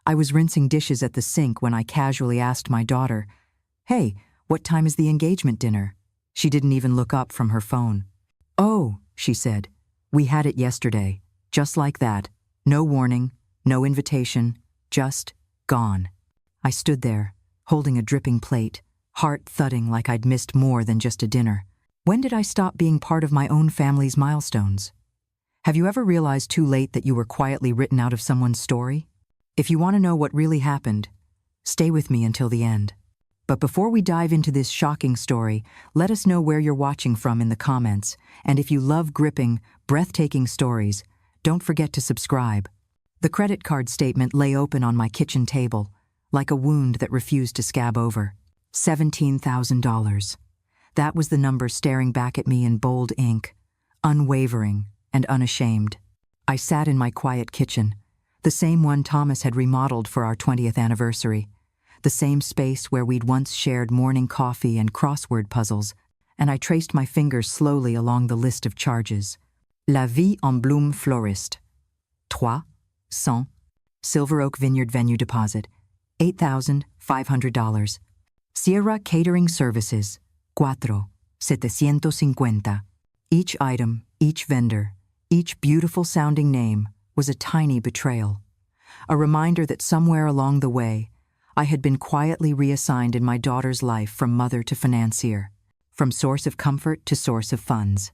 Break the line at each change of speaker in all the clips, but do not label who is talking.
I was rinsing dishes at the sink when I casually asked my daughter, "Hey, what time is the engagement dinner?" She didn't even look up from her phone. "Oh," she said, "we had it yesterday. Just like that. No warning, no invitation, just gone." I stood there, holding a dripping plate, heart thudding like I'd missed more than just a dinner. When did I stop being part of my own family's milestones? Have you ever realized too late that you were quietly written out of someone's story? If you want to know what really happened, stay with me until the end. But before we dive into this shocking story, let us know where you're watching from in the comments, and if you love gripping, breathtaking stories, don't forget to subscribe. The credit card statement lay open on my kitchen table, like a wound that refused to scab over. $17,000. That was the number staring back at me in bold ink, unwavering and unashamed. I sat in my quiet kitchen, the same one Thomas had remodeled for our 20th anniversary, the same space where we'd once shared morning coffee and crossword puzzles, and I traced my fingers slowly along the list of charges. La Vie en Bloom Florist. 300. Silver Oak Vineyard Venue Deposit. $8,500. Sierra Catering Services. 750. Each item, each vendor, each beautiful-sounding name was a tiny betrayal, a reminder that somewhere along the way, I had been quietly reassigned in my daughter's life from mother to financier, from source of comfort to source of funds.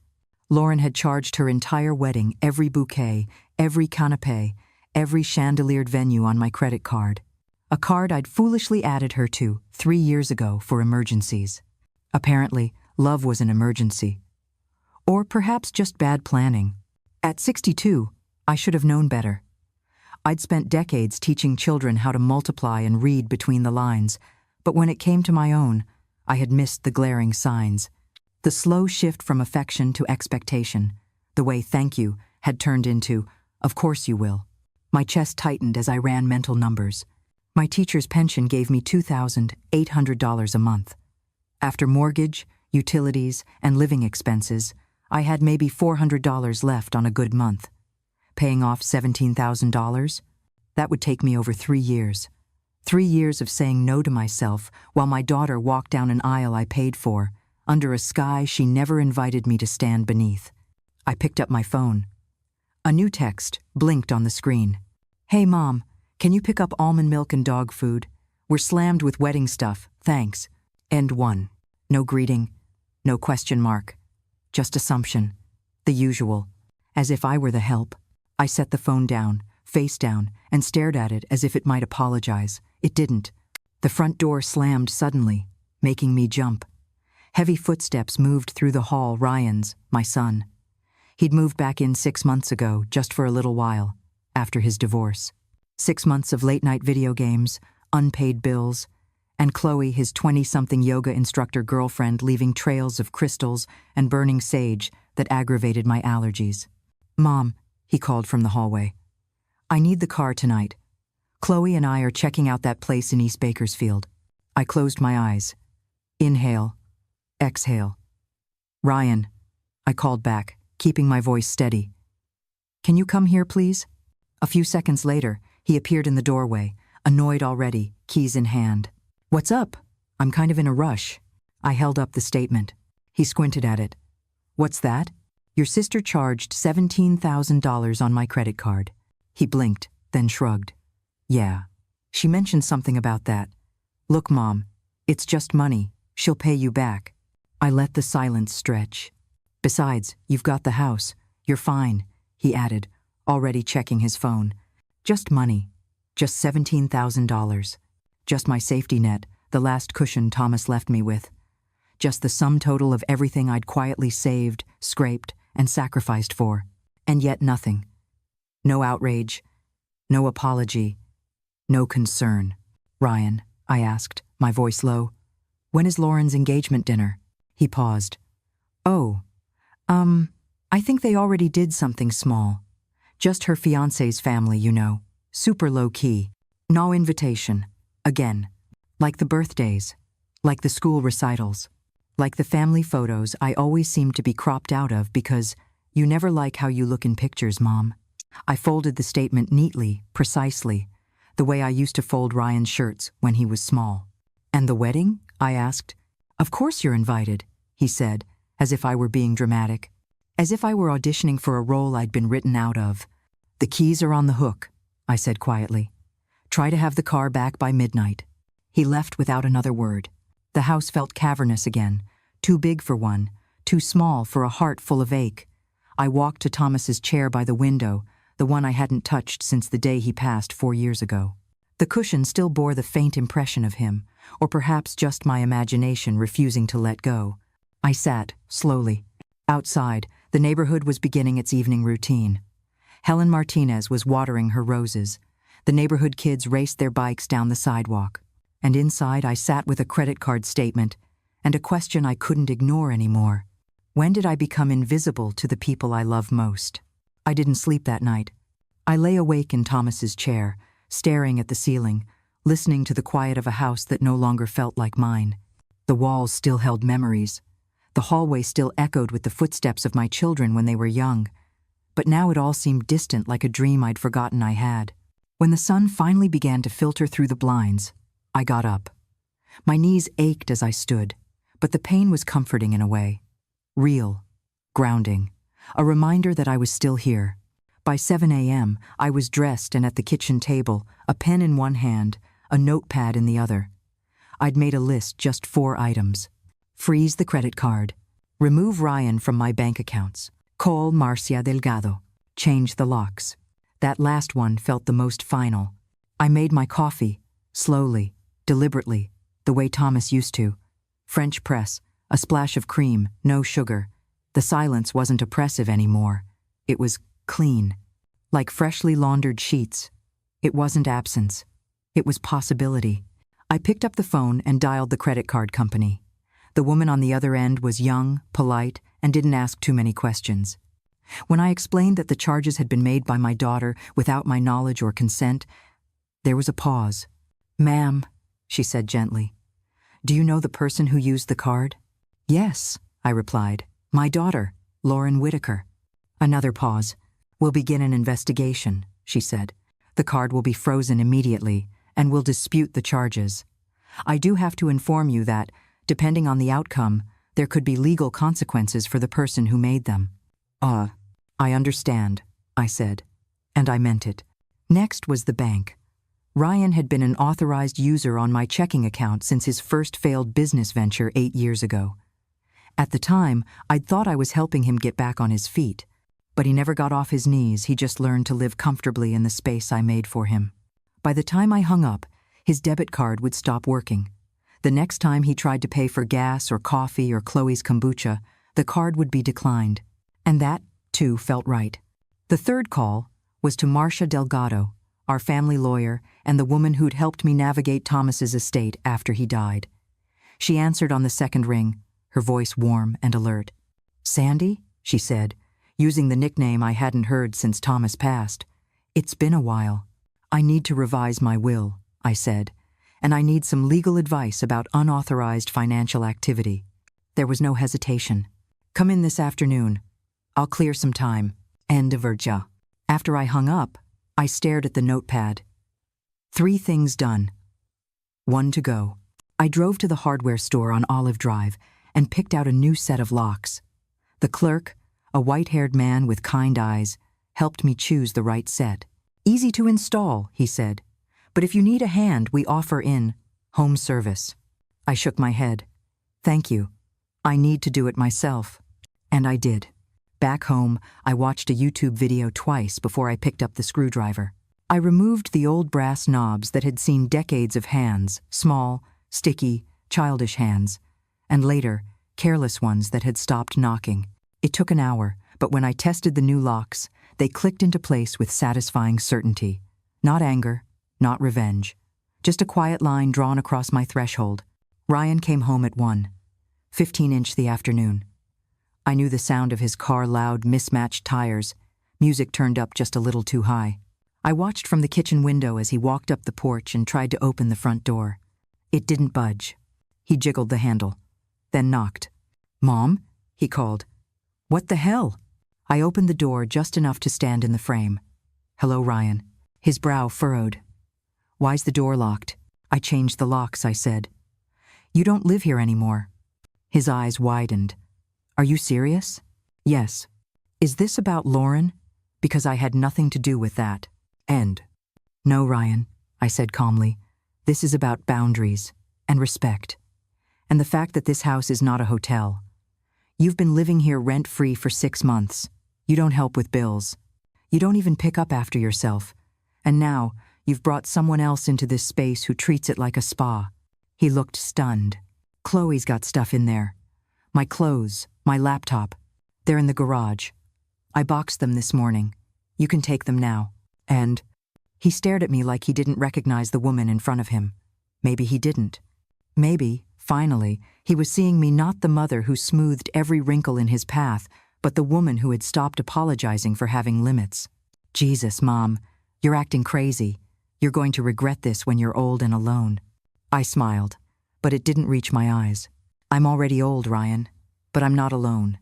Lauren had charged her entire wedding, every bouquet, every canapé, every chandeliered venue on my credit card, a card I'd foolishly added her to 3 years ago for emergencies. Apparently, love was an emergency. Or perhaps just bad planning. At 62, I should have known better. I'd spent decades teaching children how to multiply and read between the lines, but when it came to my own, I had missed the glaring signs. The slow shift from affection to expectation, the way "thank you" had turned into "of course you will." My chest tightened as I ran mental numbers. My teacher's pension gave me $2,800 a month. After mortgage, utilities, and living expenses, I had maybe $400 left on a good month. Paying off $17,000? That would take me over 3 years. 3 years of saying no to myself while my daughter walked down an aisle I paid for, under a sky she never invited me to stand beneath. I picked up my phone. A new text blinked on the screen. "Hey, Mom, can you pick up almond milk and dog food? We're slammed with wedding stuff, thanks." End 1. No greeting, no question mark. Just assumption. The usual. As if I were the help. I set the phone down, face down, and stared at it as if it might apologize. It didn't. The front door slammed suddenly, making me jump. Heavy footsteps moved through the hall. Ryan's, my son. He'd moved back in 6 months ago, just for a little while, after his divorce. 6 months of late-night video games, unpaid bills, and Chloe, his 20-something yoga instructor girlfriend, leaving trails of crystals and burning sage that aggravated my allergies. "Mom," he called from the hallway. "I need the car tonight. Chloe and I are checking out that place in East Bakersfield." I closed my eyes. Inhale. Exhale. "Ryan," I called back, keeping my voice steady. "Can you come here, please?" A few seconds later, he appeared in the doorway, annoyed already, keys in hand. "What's up? I'm kind of in a rush." I held up the statement. He squinted at it. "What's that?" "Your sister charged $17,000 on my credit card." He blinked, then shrugged. "Yeah. She mentioned something about that. Look, Mom, it's just money. She'll pay you back." I let the silence stretch. "Besides, you've got the house. You're fine," he added, already checking his phone. "Just money. Just $17,000. Just my safety net, the last cushion Thomas left me with. Just the sum total of everything I'd quietly saved, scraped, and sacrificed for. And yet nothing. No outrage. No apology. No concern." "Ryan," I asked, my voice low, "when is Lauren's engagement dinner?" He paused. "Oh, I think they already did something small. Just her fiancé's family, you know. Super low-key. No invitation. Again. Like the birthdays. Like the school recitals. Like the family photos I always seem to be cropped out of because you never like how you look in pictures, Mom." I folded the statement neatly, precisely, the way I used to fold Ryan's shirts when he was small. "And the wedding?" I asked. "Of course you're invited," he said, as if I were being dramatic, as if I were auditioning for a role I'd been written out of. "The keys are on the hook," I said quietly. "Try to have the car back by midnight." He left without another word. The house felt cavernous again, too big for one, too small for a heart full of ache. I walked to Thomas's chair by the window, the one I hadn't touched since the day he passed 4 years ago. The cushion still bore the faint impression of him, or perhaps just my imagination refusing to let go. I sat, slowly. Outside, the neighborhood was beginning its evening routine. Helen Martinez was watering her roses. The neighborhood kids raced their bikes down the sidewalk. And inside, I sat with a credit card statement and a question I couldn't ignore anymore. When did I become invisible to the people I love most? I didn't sleep that night. I lay awake in Thomas's chair, staring at the ceiling, listening to the quiet of a house that no longer felt like mine. The walls still held memories. The hallway still echoed with the footsteps of my children when they were young. But now it all seemed distant, like a dream I'd forgotten I had. When the sun finally began to filter through the blinds, I got up. My knees ached as I stood, but the pain was comforting in a way. Real, grounding, a reminder that I was still here. By 7 a.m., I was dressed and at the kitchen table, a pen in one hand, a notepad in the other. I'd made a list, just 4 items. Freeze the credit card. Remove Ryan from my bank accounts. Call Marcia Delgado. Change the locks. That last one felt the most final. I made my coffee, slowly, deliberately, the way Thomas used to. French press, a splash of cream, no sugar. The silence wasn't oppressive anymore. It was clean, like freshly laundered sheets. It wasn't absence. It was possibility. I picked up the phone and dialed the credit card company. The woman on the other end was young, polite, and didn't ask too many questions. When I explained that the charges had been made by my daughter without my knowledge or consent, there was a pause. "Ma'am," she said gently, "do you know the person who used the card?" "Yes," I replied. "My daughter, Lauren Whitaker." Another pause. "We'll begin an investigation," she said. "The card will be frozen immediately, and we'll dispute the charges. I do have to inform you that, depending on the outcome, there could be legal consequences for the person who made them." I understand," I said, and I meant it. Next was the bank. Ryan had been an authorized user on my checking account since his first failed business venture 8 years ago. At the time, I'd thought I was helping him get back on his feet, but he never got off his knees. He just learned to live comfortably in the space I made for him. By the time I hung up, his debit card would stop working. The next time he tried to pay for gas or coffee or Chloe's kombucha, the card would be declined. And that, too, felt right. The third call was to Marcia Delgado, our family lawyer and the woman who'd helped me navigate Thomas's estate after he died. She answered on the second ring, her voice warm and alert. "Sandy," she said, using the nickname I hadn't heard since Thomas passed. "It's been a while. I need to revise my will," I said, "and I need some legal advice about unauthorized financial activity." There was no hesitation. "Come in this afternoon. I'll clear some time." End of Virja. After I hung up, I stared at the notepad. 3 things done. 1 to go. I drove to the hardware store on Olive Drive and picked out a new set of locks. The clerk, a white-haired man with kind eyes, helped me choose the right set. "Easy to install," he said, "but if you need a hand, we offer in home service." I shook my head. "Thank you. I need to do it myself." And I did. Back home, I watched a YouTube video twice before I picked up the screwdriver. I removed the old brass knobs that had seen decades of hands, small, sticky, childish hands, and later, careless ones that had stopped knocking. It took an hour, but when I tested the new locks, they clicked into place with satisfying certainty. Not anger, not revenge. Just a quiet line drawn across my threshold. Ryan came home at 1, 15-inch the afternoon. I knew the sound of his car's loud, mismatched tires, music turned up just a little too high. I watched from the kitchen window as he walked up the porch and tried to open the front door. It didn't budge. He jiggled the handle, then knocked. "Mom?" he called. "What the hell?" I opened the door just enough to stand in the frame. "Hello, Ryan." His brow furrowed. Why's the door locked? I changed the locks, I said. You don't live here anymore. His eyes widened. Are you serious? Yes. Is this about Lauren? Because I had nothing to do with that. End. No, Ryan, I said calmly. This is about boundaries and respect. And the fact that this house is not a hotel. You've been living here rent-free for 6 months. You don't help with bills. You don't even pick up after yourself. And now, you've brought someone else into this space who treats it like a spa. He looked stunned. Chloe's got stuff in there. My clothes, my laptop. They're in the garage. I boxed them this morning. You can take them now. And he stared at me like he didn't recognize the woman in front of him. Maybe he didn't. Maybe, finally, he was seeing me not the mother who smoothed every wrinkle in his path, but the woman who had stopped apologizing for having limits. Jesus, Mom, you're acting crazy. You're going to regret this when you're old and alone. I smiled, but it didn't reach my eyes. I'm already old, Ryan, but I'm not alone.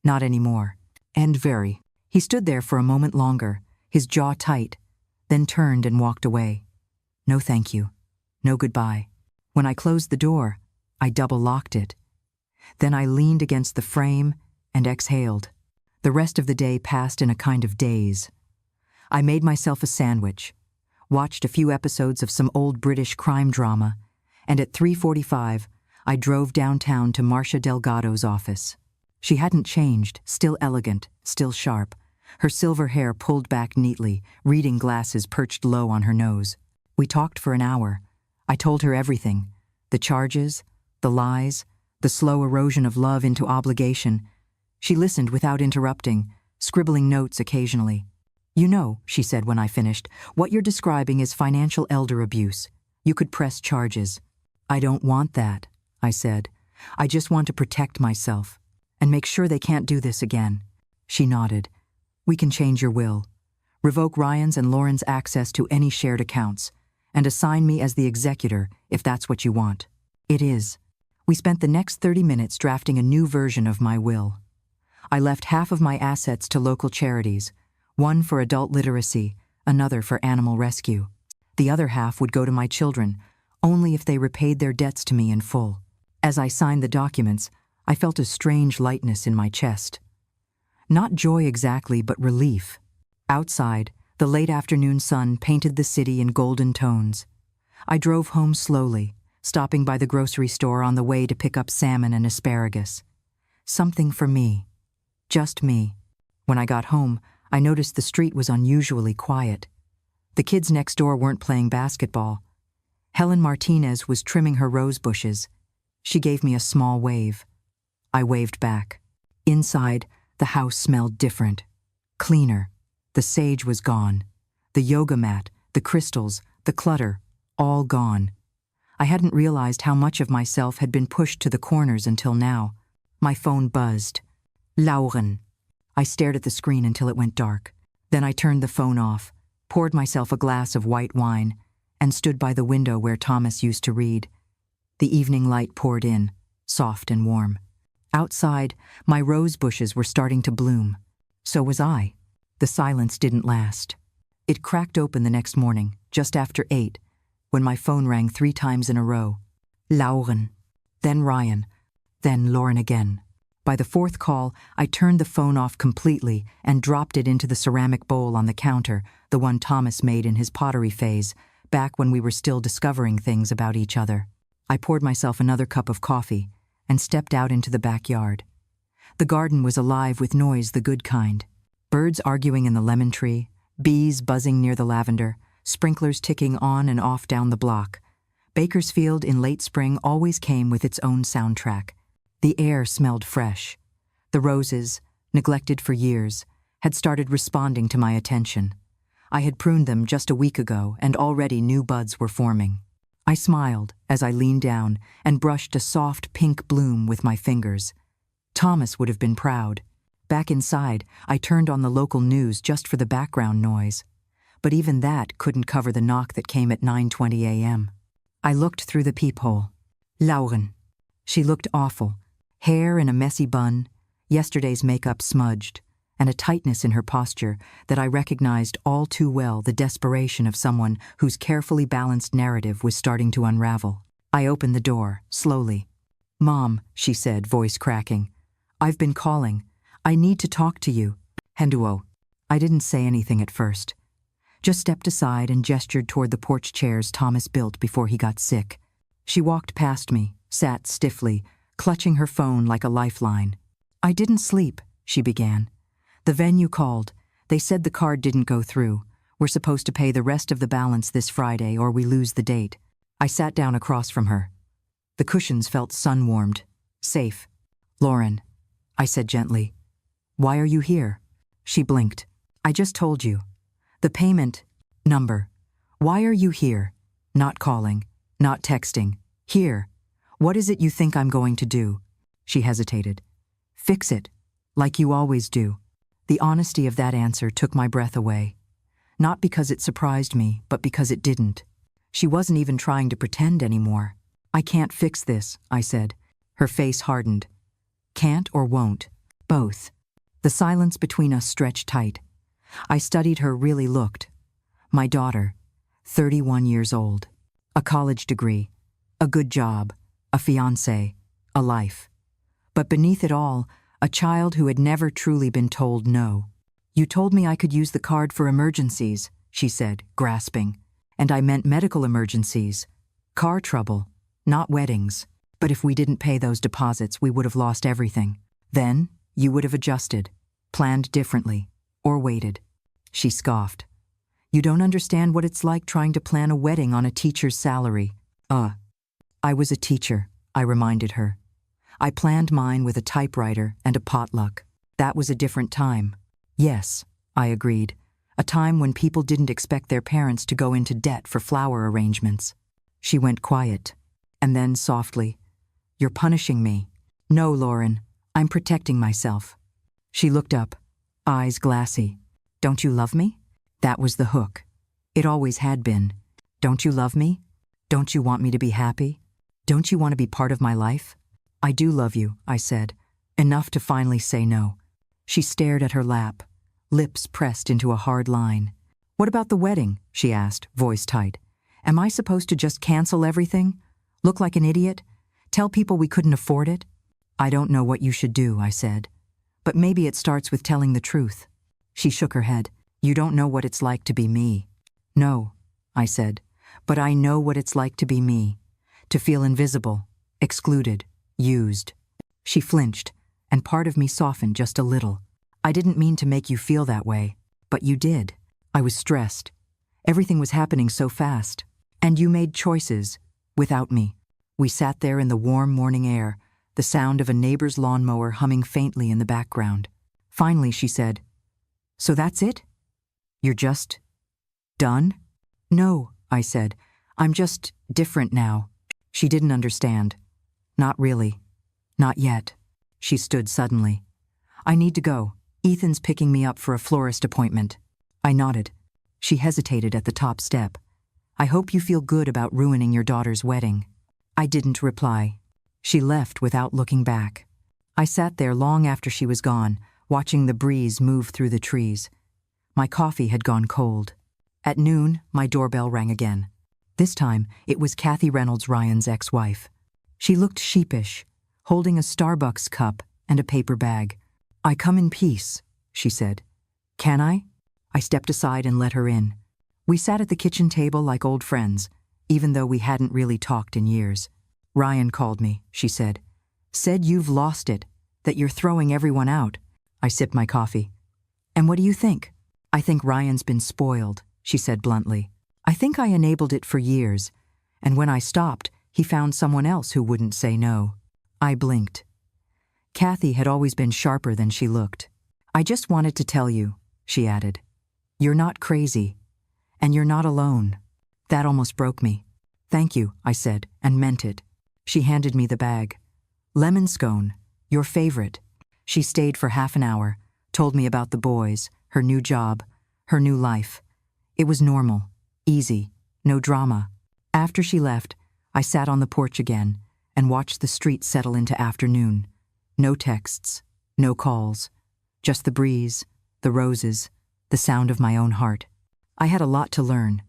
Not anymore. And very. He stood there for a moment longer, his jaw tight, then turned and walked away. No thank you. No goodbye. When I closed the door, I double-locked it. Then I leaned against the frame and exhaled. The rest of the day passed in a kind of daze. I made myself a sandwich, watched a few episodes of some old British crime drama, and at 3:45, I drove downtown to Marcia Delgado's office. She hadn't changed, still elegant, still sharp, her silver hair pulled back neatly, reading glasses perched low on her nose. We talked for an hour. I told her everything, the charges, the lies, the slow erosion of love into obligation. She listened without interrupting, scribbling notes occasionally. You know, she said when I finished, what you're describing is financial elder abuse. You could press charges. I don't want that, I said. I just want to protect myself and make sure they can't do this again. She nodded. We can change your will. Revoke Ryan's and Lauren's access to any shared accounts and assign me as the executor if that's what you want. It is. We spent the next 30 minutes drafting a new version of my will. I left half of my assets to local charities, one for adult literacy, another for animal rescue. The other half would go to my children, only if they repaid their debts to me in full. As I signed the documents, I felt a strange lightness in my chest. Not joy exactly, but relief. Outside, the late afternoon sun painted the city in golden tones. I drove home slowly, stopping by the grocery store on the way to pick up salmon and asparagus. Something for me. Just me. When I got home, I noticed the street was unusually quiet. The kids next door weren't playing basketball. Helen Martinez was trimming her rose bushes. She gave me a small wave. I waved back. Inside, the house smelled different. Cleaner. The sage was gone. The yoga mat, the crystals, the clutter, all gone. I hadn't realized how much of myself had been pushed to the corners until now. My phone buzzed. Lauren. I stared at the screen until it went dark. Then I turned the phone off, poured myself a glass of white wine, and stood by the window where Thomas used to read. The evening light poured in, soft and warm. Outside, my rose bushes were starting to bloom. So was I. The silence didn't last. It cracked open the next morning, just after 8, when my phone rang 3 times in a row. Lauren. Then Ryan. Then Lauren again. By the 4th call, I turned the phone off completely and dropped it into the ceramic bowl on the counter, the one Thomas made in his pottery phase, back when we were still discovering things about each other. I poured myself another cup of coffee and stepped out into the backyard. The garden was alive with noise, the good kind. Birds arguing in the lemon tree, bees buzzing near the lavender, sprinklers ticking on and off down the block. Bakersfield in late spring always came with its own soundtrack. The air smelled fresh. The roses, neglected for years, had started responding to my attention. I had pruned them just a week ago, and already new buds were forming. I smiled as I leaned down and brushed a soft pink bloom with my fingers. Thomas would have been proud. Back inside, I turned on the local news just for the background noise. But even that couldn't cover the knock that came at 9:20 a.m. I looked through the peephole. Lauren. She looked awful. Hair in a messy bun, yesterday's makeup smudged. and a tightness in her posture that I recognized all too well the desperation of someone whose carefully balanced narrative was starting to unravel. I opened the door, slowly. "Mom," she said, voice cracking. "I've been calling. I need to talk to you." "Henduo." I didn't say anything at first. Just stepped aside and gestured toward the porch chairs Thomas built before he got sick. She walked past me, sat stiffly, clutching her phone like a lifeline. "I didn't sleep," she began. "The venue called. They said the card didn't go through. We're supposed to pay the rest of the balance this Friday or we lose the date." I sat down across from her. The cushions felt sun-warmed. Safe. "Lauren," I said gently. "Why are you here?" She blinked. "I just told you. The payment number. Why are you here? Not calling, not texting. Here. What is it you think I'm going to do?" She hesitated. "Fix it, like you always do." The honesty of that answer took my breath away. Not because it surprised me, but because it didn't. She wasn't even trying to pretend anymore. "I can't fix this," I said. Her face hardened. "Can't or won't? Both." The silence between us stretched tight. I studied her, really looked. My daughter, 31 years old. A college degree, a good job, a fiancé, a life. But beneath it all, a child who had never truly been told no. "You told me I could use the card for emergencies," she said, grasping. "And I meant medical emergencies. Car trouble, not weddings. But if we didn't pay those deposits, we would have lost everything. Then, you would have adjusted, planned differently, or waited." She scoffed. "You don't understand what it's like trying to plan a wedding on a teacher's salary." I was a teacher," I reminded her. "I planned mine with a typewriter and a potluck. That was a different time." "Yes," I agreed. "A time when people didn't expect their parents to go into debt for flower arrangements." She went quiet, and then softly, "You're punishing me." "No, Lauren, I'm protecting myself." She looked up, eyes glassy. "Don't you love me?" That was the hook. It always had been. "Don't you love me? Don't you want me to be happy? Don't you want to be part of my life?" "I do love you," I said, enough to finally say no. She stared at her lap, lips pressed into a hard line. "What about the wedding?" she asked, voice tight. "Am I supposed to just cancel everything? Look like an idiot? Tell people we couldn't afford it?" "I don't know what you should do," I said. "But maybe it starts with telling the truth." She shook her head. "You don't know what it's like to be me." "No," I said, "but I know what it's like to be me. To feel invisible, excluded, used." She flinched, and part of me softened just a little. "I didn't mean to make you feel that way, but you did." I was stressed. Everything was happening so fast. "And you made choices, without me." We sat there in the warm morning air, the sound of a neighbor's lawnmower humming faintly in the background. Finally, she said, "So that's it? You're just done?" "No," I said. "I'm just different now." She didn't understand. "Not really. Not yet." She stood suddenly. "I need to go. Ethan's picking me up for a florist appointment." I nodded. She hesitated at the top step. "I hope you feel good about ruining your daughter's wedding." I didn't reply. She left without looking back. I sat there long after she was gone, watching the breeze move through the trees. My coffee had gone cold. At noon, my doorbell rang again. This time, it was Kathy Reynolds, Ryan's ex-wife. She looked sheepish, holding a Starbucks cup and a paper bag. "I come in peace," she said. "Can I?" I stepped aside and let her in. We sat at the kitchen table like old friends, even though we hadn't really talked in years. "Ryan called me," she said. "Said you've lost it, that you're throwing everyone out." I sipped my coffee. "And what do you think?" "I think Ryan's been spoiled," she said bluntly. "I think I enabled it for years, and when I stopped, he found someone else who wouldn't say no." I blinked. Kathy had always been sharper than she looked. "I just wanted to tell you," she added. "You're not crazy, and you're not alone." That almost broke me. "Thank you," I said, and meant it. She handed me the bag. "Lemon scone, your favorite." She stayed for half an hour, told me about the boys, her new job, her new life. It was normal, easy, no drama. After she left, I sat on the porch again and watched the street settle into afternoon. No texts, no calls, Just the breeze, the roses, the sound of my own heart. I had a lot to learn,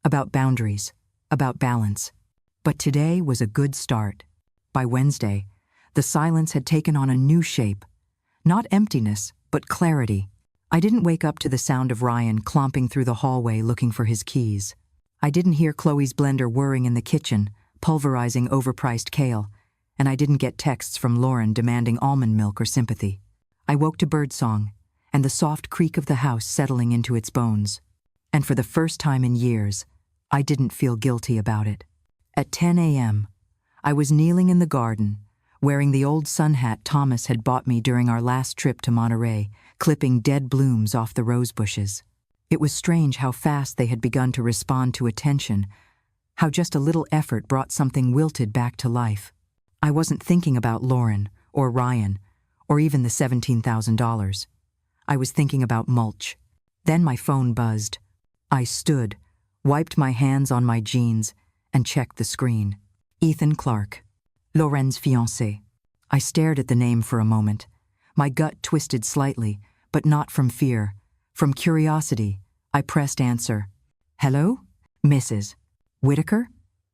about boundaries, about balance. But today was a good start. By Wednesday, the silence had taken on a new shape. Not emptiness, but clarity. I didn't wake up to the sound of Ryan clomping through the hallway looking for his keys. I didn't hear Chloe's blender whirring in the kitchen, pulverizing overpriced kale, and I didn't get texts from Lauren demanding almond milk or sympathy. I woke to birdsong and the soft creak of the house settling into its bones. And for the first time in years, I didn't feel guilty about it. At 10 a.m., I was kneeling in the garden, wearing the old sun hat Thomas had bought me during our last trip to Monterey, clipping dead blooms off the rose bushes. It was strange how fast they had begun to respond to attention, how just a little effort brought something wilted back to life. I wasn't thinking about Lauren, or Ryan, or even the $17,000. I was thinking about mulch. Then my phone buzzed. I stood, wiped my hands on my jeans, and checked the screen. Ethan Clark, Lauren's fiancé. I stared at the name for a moment. My gut twisted slightly, but not from fear. From curiosity, I pressed answer. Hello? Mrs. Whitaker?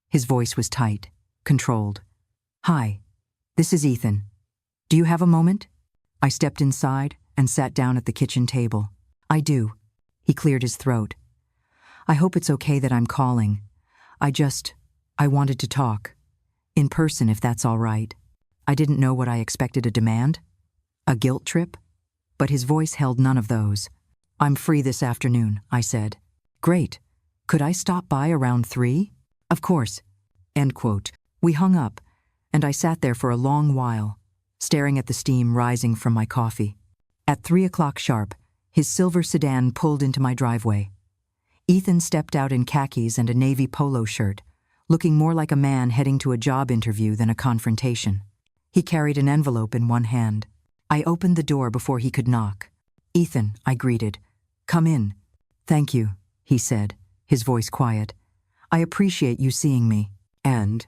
His voice was tight, controlled. Hi, this is Ethan. Do you have a moment? I stepped inside and sat down at the kitchen table. I do. He cleared his throat. I hope it's okay that I'm calling. I wanted to talk. In person, if that's all right. I didn't know what I expected. A demand? A guilt trip? But his voice held none of those. I'm free this afternoon, I said. Great. Could I stop by around 3? Of course. End quote. We hung up, and I sat there for a long while, staring at the steam rising from my coffee. At 3 o'clock sharp, his silver sedan pulled into my driveway. Ethan stepped out in khakis and a navy polo shirt, looking more like a man heading to a job interview than a confrontation. He carried an envelope in one hand. I opened the door before he could knock. Ethan, I greeted. Come in. Thank you, he said, his voice quiet. I appreciate you seeing me. And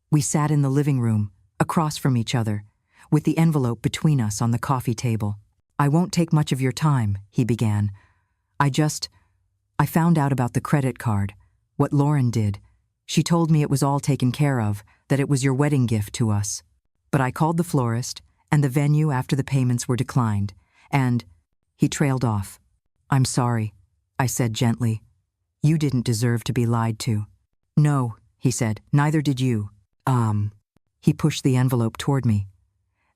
we sat in the living room, across from each other, with the envelope between us on the coffee table. I won't take much of your time, he began. I found out about the credit card, what Lauren did. She told me it was all taken care of, that it was your wedding gift to us. But I called the florist and the venue after the payments were declined, and he trailed off. I'm sorry, I said gently. You didn't deserve to be lied to. No, he said, neither did you. He pushed the envelope toward me.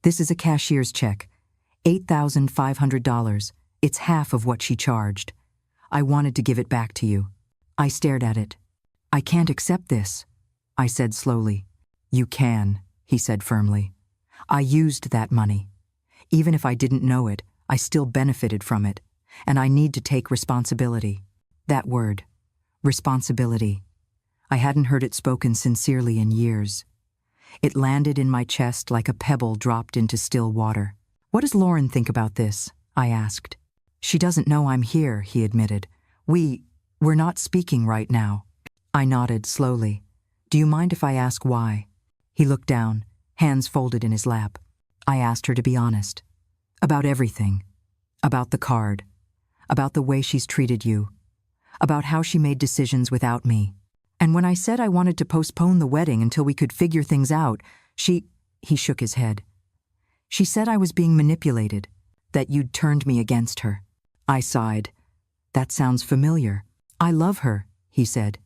This is a cashier's check, $8,500. It's half of what she charged. I wanted to give it back to you. I stared at it. I can't accept this, I said slowly. You can, he said firmly. I used that money. Even if I didn't know it, I still benefited from it, and I need to take responsibility. That word, responsibility. I hadn't heard it spoken sincerely in years. It landed in my chest like a pebble dropped into still water. What does Lauren think about this? I asked. She doesn't know I'm here, he admitted. We're not speaking right now. I nodded slowly. Do you mind if I ask why? He looked down, hands folded in his lap. I asked her to be honest. About everything. About the card. About the way she's treated you. About how she made decisions without me. And when I said I wanted to postpone the wedding until we could figure things out, he shook his head. She said I was being manipulated, that you'd turned me against her. I sighed. That sounds familiar. I love her, he said,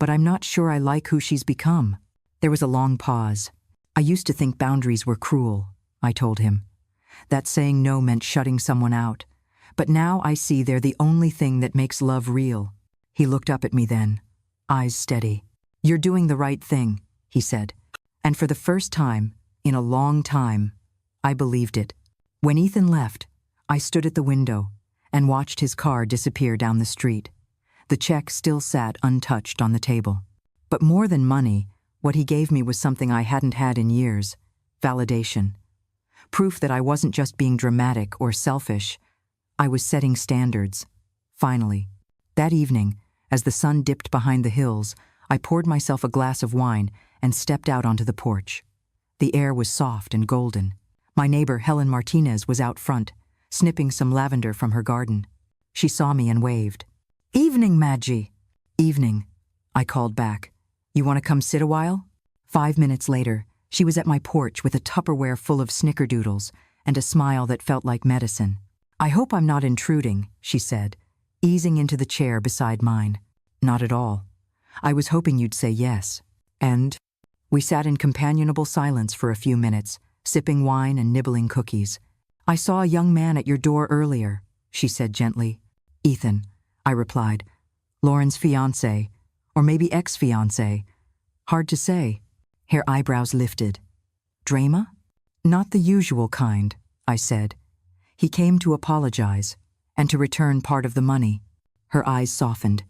but I'm not sure I like who she's become. There was a long pause. I used to think boundaries were cruel, I told him. That saying no meant shutting someone out. But now I see they're the only thing that makes love real. He looked up at me then, eyes steady. You're doing the right thing, he said. And for the first time, in a long time, I believed it. When Ethan left, I stood at the window and watched his car disappear down the street. The check still sat untouched on the table. But more than money, what he gave me was something I hadn't had in years: validation. Proof that I wasn't just being dramatic or selfish. I was setting standards. Finally. That evening, as the sun dipped behind the hills, I poured myself a glass of wine and stepped out onto the porch. The air was soft and golden. My neighbor, Helen Martinez, was out front, snipping some lavender from her garden. She saw me and waved. "Evening, Maggie." "Evening," I called back. "You want to come sit a while?" 5 minutes later, she was at my porch with a Tupperware full of snickerdoodles and a smile that felt like medicine. "I hope I'm not intruding," she said, easing into the chair beside mine. "Not at all. I was hoping you'd say yes." And we sat in companionable silence for a few minutes, sipping wine and nibbling cookies. "I saw a young man at your door earlier," she said gently. "Ethan," I replied. "Lauren's fiancé, or maybe ex-fiancé. Hard to say." Her eyebrows lifted. "Drama?" "Not the usual kind," I said. "He came to apologize, and to return part of the money." Her eyes softened.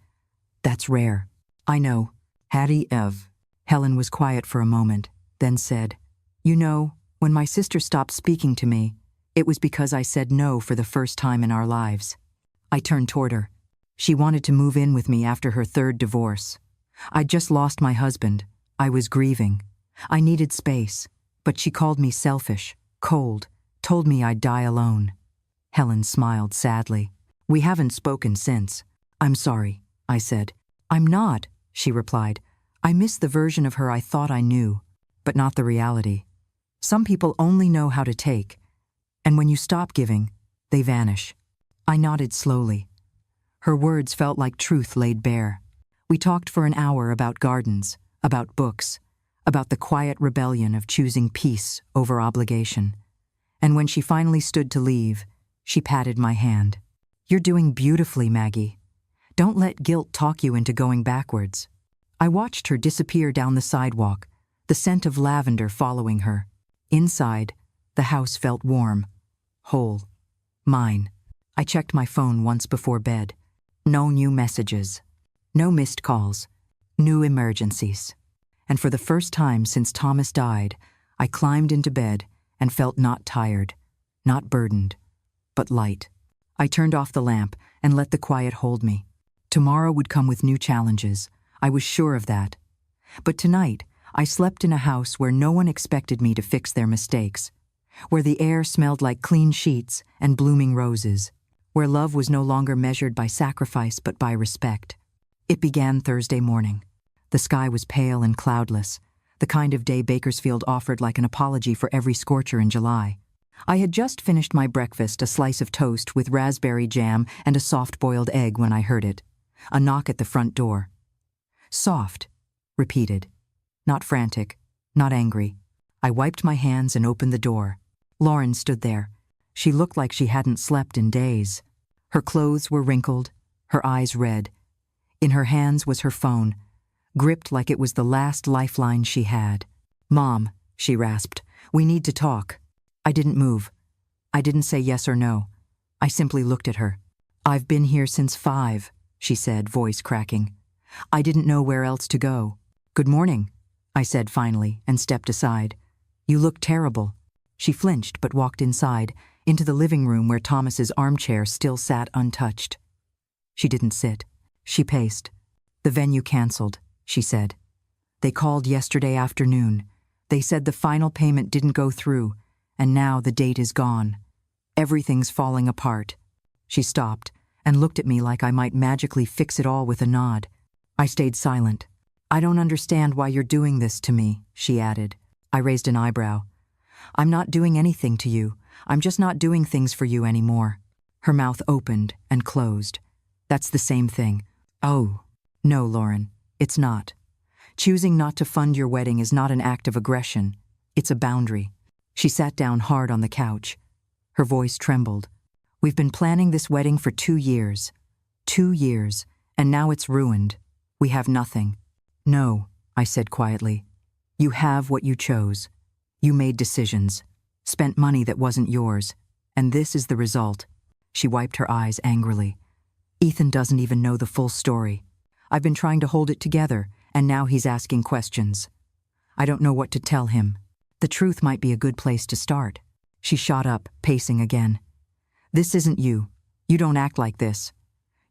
"That's rare." "I know." "Hattie Ev." Helen was quiet for a moment, then said, "You know, when my sister stopped speaking to me, it was because I said no for the first time in our lives." I turned toward her. She wanted to move in with me after her third divorce. I'd just lost my husband. I was grieving. I needed space, but she called me selfish, cold, told me I'd die alone. Helen smiled sadly. "We haven't spoken since." "I'm sorry," I said. "I'm not," she replied. "I miss the version of her I thought I knew, but not the reality. Some people only know how to take, and when you stop giving, they vanish." I nodded slowly. Her words felt like truth laid bare. We talked for an hour about gardens, about books, about the quiet rebellion of choosing peace over obligation. And when she finally stood to leave, she patted my hand. "You're doing beautifully, Maggie. Don't let guilt talk you into going backwards." I watched her disappear down the sidewalk, the scent of lavender following her. Inside, the house felt warm, whole, mine. I checked my phone once before bed. No new messages. No missed calls. No emergencies. And for the first time since Thomas died, I climbed into bed and felt not tired, not burdened, but light. I turned off the lamp and let the quiet hold me. Tomorrow would come with new challenges. I was sure of that. But tonight, I slept in a house where no one expected me to fix their mistakes, where the air smelled like clean sheets and blooming roses, where love was no longer measured by sacrifice but by respect. It began Thursday morning. The sky was pale and cloudless, the kind of day Bakersfield offered like an apology for every scorcher in July. I had just finished my breakfast, a slice of toast with raspberry jam and a soft-boiled egg, when I heard it. A knock at the front door. "Soft," repeated. Not frantic, not angry. I wiped my hands and opened the door. Lauren stood there. She looked like she hadn't slept in days. Her clothes were wrinkled, her eyes red. In her hands was her phone, gripped like it was the last lifeline she had. "Mom," she rasped, "we need to talk." I didn't move. I didn't say yes or no. I simply looked at her. "I've been here since 5, she said, voice cracking. I didn't know where else to go. "Good morning," I said finally, and stepped aside. "You look terrible." She flinched but walked inside, into the living room where Thomas's armchair still sat untouched. She didn't sit. She paced. "The venue canceled," she said. "They called yesterday afternoon. They said the final payment didn't go through, and now the date is gone. Everything's falling apart." She stopped and looked at me like I might magically fix it all with a nod. I stayed silent. "I don't understand why you're doing this to me," she added. I raised an eyebrow. "I'm not doing anything to you. I'm just not doing things for you anymore." Her mouth opened and closed. "That's the same thing." "Oh, no, Lauren, it's not. Choosing not to fund your wedding is not an act of aggression. It's a boundary." She sat down hard on the couch. Her voice trembled. "We've been planning this wedding for 2 years. 2 years, and now it's ruined. We have nothing." "No," I said quietly. "You have what you chose. You made decisions, spent money that wasn't yours, and this is the result." She wiped her eyes angrily. "Ethan doesn't even know the full story. I've been trying to hold it together, and now he's asking questions. I don't know what to tell him. The truth might be a good place to start." She shot up, pacing again. "This isn't you. You don't act like this.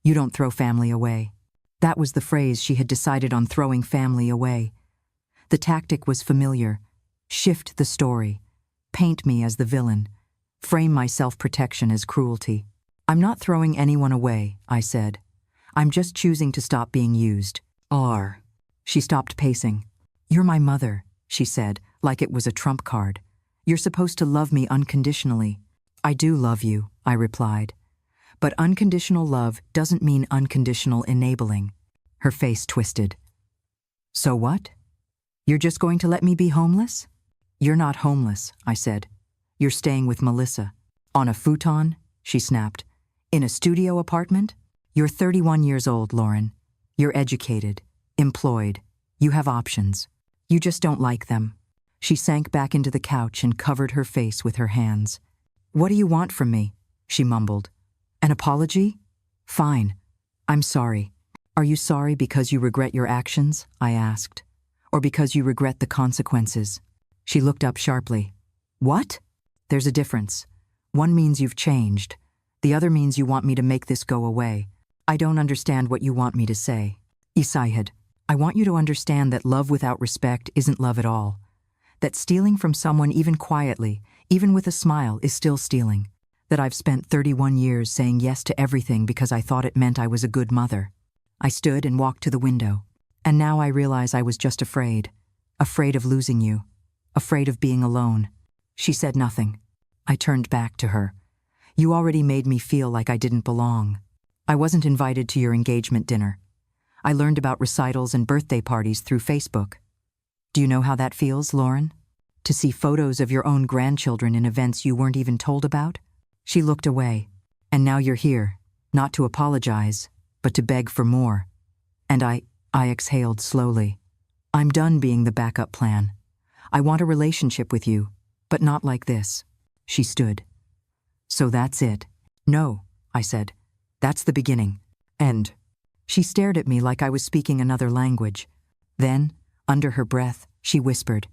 You don't throw family away." That was the phrase she had decided on, throwing family away. The tactic was familiar. Shift the story. Paint me as the villain. frame my self-protection as cruelty. I'm not throwing anyone away, I said. I'm just choosing to stop being used. She stopped pacing. You're my mother, she said, like it was a trump card. You're supposed to love me unconditionally. I do love you, I replied. But unconditional love doesn't mean unconditional enabling. Her face twisted. So what? You're just going to let me be homeless? You're not homeless, I said. You're staying with Melissa. On a futon? She snapped. In a studio apartment? You're 31 years old, Lauren. You're educated, employed. You have options. You just don't like them. She sank back into the couch and covered her face with her hands. What do you want from me? She mumbled. An apology? Fine. I'm sorry. Are you sorry because you regret your actions? I asked. Or because you regret the consequences? She looked up sharply. What? There's a difference. One means you've changed. The other means you want me to make this go away. I don't understand what you want me to say. Isayed, I want you to understand that love without respect isn't love at all. That stealing from someone even quietly, even with a smile, is still stealing. That I've spent 31 years saying yes to everything because I thought it meant I was a good mother. I stood and walked to the window. And now I realize I was just afraid. Afraid of losing you. Afraid of being alone. She said nothing. I turned back to her. You already made me feel like I didn't belong. I wasn't invited to your engagement dinner. I learned about recitals and birthday parties through Facebook. Do you know how that feels, Lauren? To see photos of your own grandchildren in events you weren't even told about? She looked away. And now you're here, not to apologize, but to beg for more. And I exhaled slowly. I'm done being the backup plan. I want a relationship with you, but not like this. She stood. So that's it. No, I said. That's the beginning. End. She stared at me like I was speaking another language. Then, under her breath, she whispered,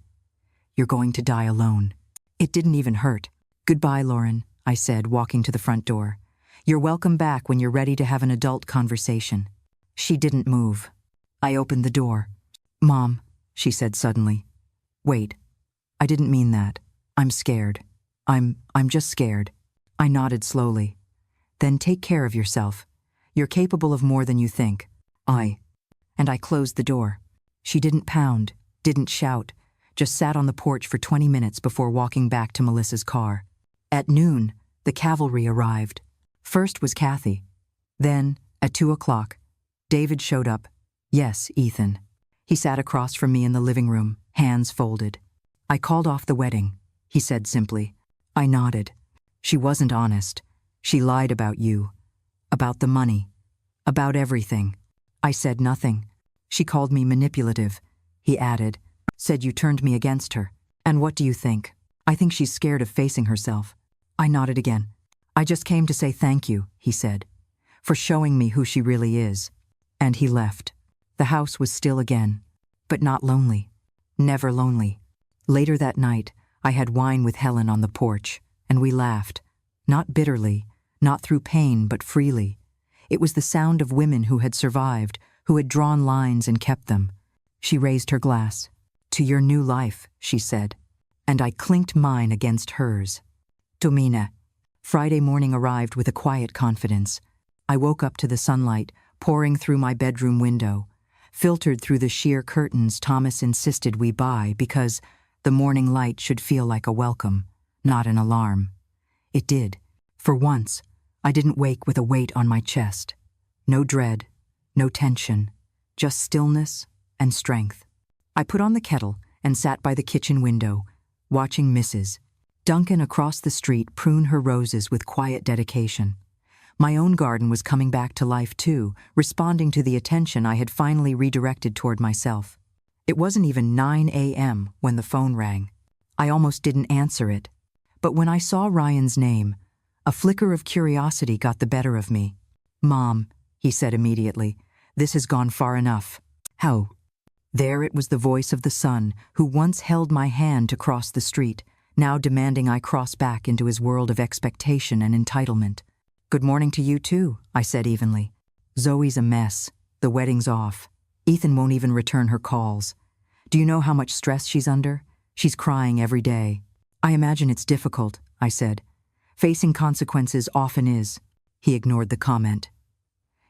You're going to die alone. It didn't even hurt. Goodbye, Lauren, I said, walking to the front door. You're welcome back when you're ready to have an adult conversation. She didn't move. I opened the door. Mom, she said suddenly. Wait, I didn't mean that. I'm scared. I'm just scared. I nodded slowly. Then take care of yourself. You're capable of more than you think. And I closed the door. She didn't pound, didn't shout, just sat on the porch for 20 minutes before walking back to Melissa's car. At noon, the cavalry arrived. First was Kathy. Then, at 2 o'clock, David showed up. Yes, Ethan. He sat across from me in the living room, hands folded. I called off the wedding, he said simply. I nodded. She wasn't honest. She lied about you. About the money. About everything. I said nothing. She called me manipulative, he added. Said you turned me against her. And what do you think? I think she's scared of facing herself. I nodded again. I just came to say thank you, he said, for showing me who she really is. And he left. The house was still again, but not lonely. Never lonely. Later that night, I had wine with Helen on the porch, and we laughed. Not bitterly, not through pain, but freely. It was the sound of women who had survived, who had drawn lines and kept them. She raised her glass. To your new life, she said, and I clinked mine against hers. Domina. Friday morning arrived with a quiet confidence. I woke up to the sunlight pouring through my bedroom window, filtered through the sheer curtains Thomas insisted we buy because the morning light should feel like a welcome, not an alarm. It did. For once, I didn't wake with a weight on my chest. No dread, no tension, just stillness and strength. I put on the kettle and sat by the kitchen window, watching Mrs. Duncan across the street prune her roses with quiet dedication. My own garden was coming back to life too, responding to the attention I had finally redirected toward myself. It wasn't even 9 a.m. when the phone rang. I almost didn't answer it. But when I saw Ryan's name, a flicker of curiosity got the better of me. Mom, he said immediately, this has gone far enough. How? There it was, the voice of the son who once held my hand to cross the street, now demanding I cross back into his world of expectation and entitlement. Good morning to you too, I said evenly. Zoe's a mess. The wedding's off. Ethan won't even return her calls. Do you know how much stress she's under? She's crying every day. I imagine it's difficult, I said. Facing consequences often is. He ignored the comment.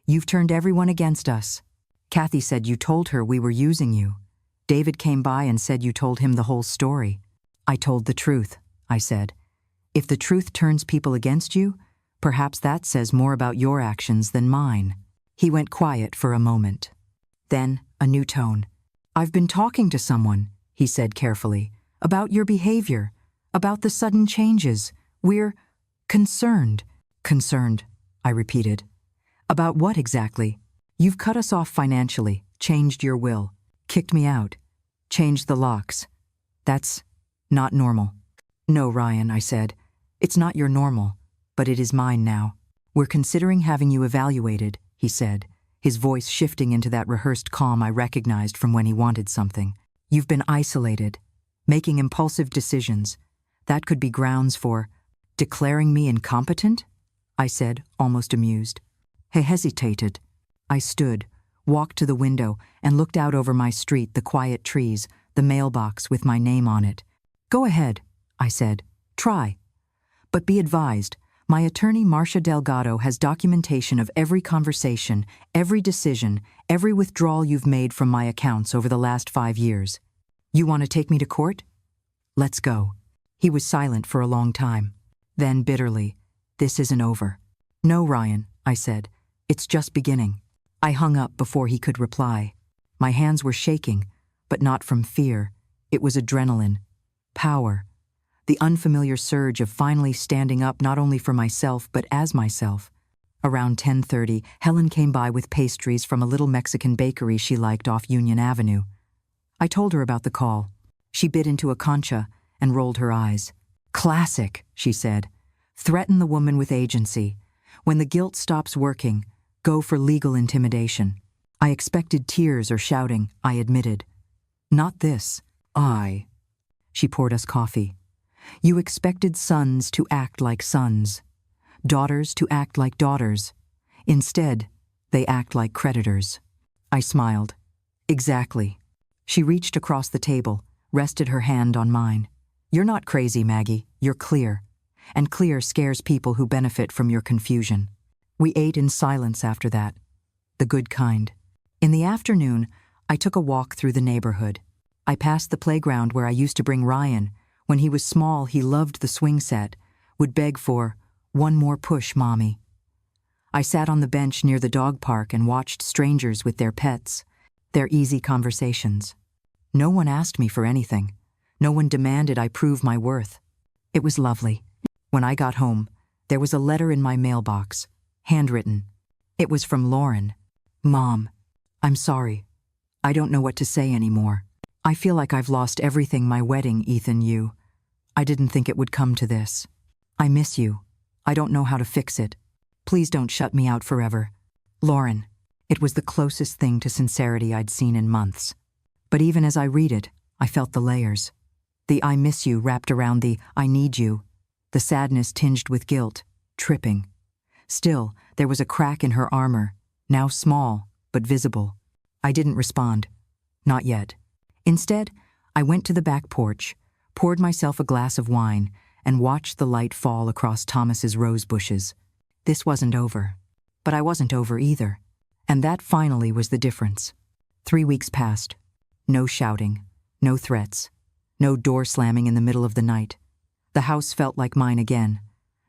You've turned everyone against us. Kathy said you told her we were using you. David came by and said you told him the whole story. I told the truth, I said. If the truth turns people against you, perhaps that says more about your actions than mine. He went quiet for a moment. Then, a new tone. I've been talking to someone, he said carefully, about your behavior, about the sudden changes. We're concerned. Concerned, I repeated. About what exactly? You've cut us off financially, changed your will, kicked me out, changed the locks. That's not normal. No, Ryan, I said. It's not your normal, but it is mine now. We're considering having you evaluated, he said, his voice shifting into that rehearsed calm I recognized from when he wanted something. You've been isolated, making impulsive decisions. That could be grounds for declaring me incompetent? I said, almost amused. He hesitated. I stood, walked to the window, and looked out over my street, the quiet trees, the mailbox with my name on it. Go ahead, I said. Try. But be advised, my attorney Marcia Delgado has documentation of every conversation, every decision, every withdrawal you've made from my accounts over the last 5 years. You want to take me to court? Let's go. He was silent for a long time. Then bitterly, this isn't over. No, Ryan, I said. It's just beginning. I hung up before he could reply. My hands were shaking, but not from fear. It was adrenaline. Power. The unfamiliar surge of finally standing up not only for myself but as myself. Around 10:30, Helen came by with pastries from a little Mexican bakery she liked off Union Avenue. I told her about the call. She bit into a concha and rolled her eyes. Classic, she said. Threaten the woman with agency. When the guilt stops working, go for legal intimidation. I expected tears or shouting, I admitted. Not this. She poured us coffee. You expected sons to act like sons, daughters to act like daughters. Instead, they act like creditors. I smiled. Exactly. She reached across the table, rested her hand on mine. You're not crazy, Maggie. You're clear. And clear scares people who benefit from your confusion. We ate in silence after that. The good kind. In the afternoon, I took a walk through the neighborhood. I passed the playground where I used to bring Ryan. When he was small, he loved the swing set, would beg for, "One more push, Mommy." I sat on the bench near the dog park and watched strangers with their pets, their easy conversations. No one asked me for anything. No one demanded I prove my worth. It was lovely. When I got home, there was a letter in my mailbox, handwritten. It was from Lauren. Mom, I'm sorry. I don't know what to say anymore. I feel like I've lost everything my wedding, Ethan, you. I didn't think it would come to this. I miss you. I don't know how to fix it. Please don't shut me out forever. Lauren. It was the closest thing to sincerity I'd seen in months. But even as I read it, I felt the layers. The I miss you wrapped around the I need you. The sadness tinged with guilt, tripping. Still, there was a crack in her armor, now small, but visible. I didn't respond. Not yet. Instead, I went to the back porch, poured myself a glass of wine, and watched the light fall across Thomas's rose bushes. This wasn't over. But I wasn't over either. And that finally was the difference. 3 weeks passed. No shouting, no threats, no door slamming in the middle of the night. The house felt like mine again.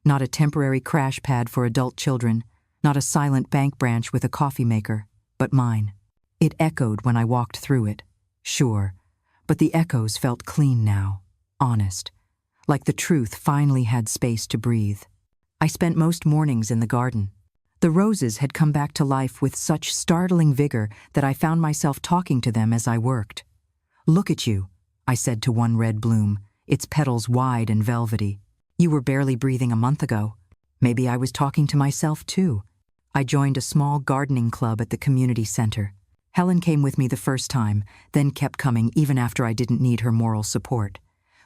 Not a temporary crash pad for adult children, not a silent bank branch with a coffee maker, but mine. It echoed when I walked through it, sure, but the echoes felt clean now, honest, like the truth finally had space to breathe. I spent most mornings in the garden. The roses had come back to life with such startling vigor that I found myself talking to them as I worked. Look at you, I said to one red bloom, its petals wide and velvety. You were barely breathing a month ago. Maybe I was talking to myself too. I joined a small gardening club at the community center. Helen came with me the first time, then kept coming even after I didn't need her moral support.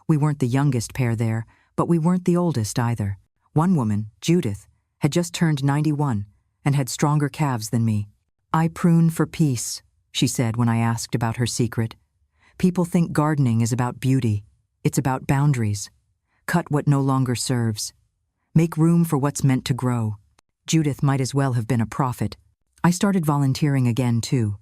We weren't the youngest pair there, but we weren't the oldest either. One woman, Judith, had just turned 91 and had stronger calves than me. I prune for peace, she said when I asked about her secret. People think gardening is about beauty. It's about boundaries. Cut what no longer serves. Make room for what's meant to grow. Judith might as well have been a prophet. I started volunteering again, too.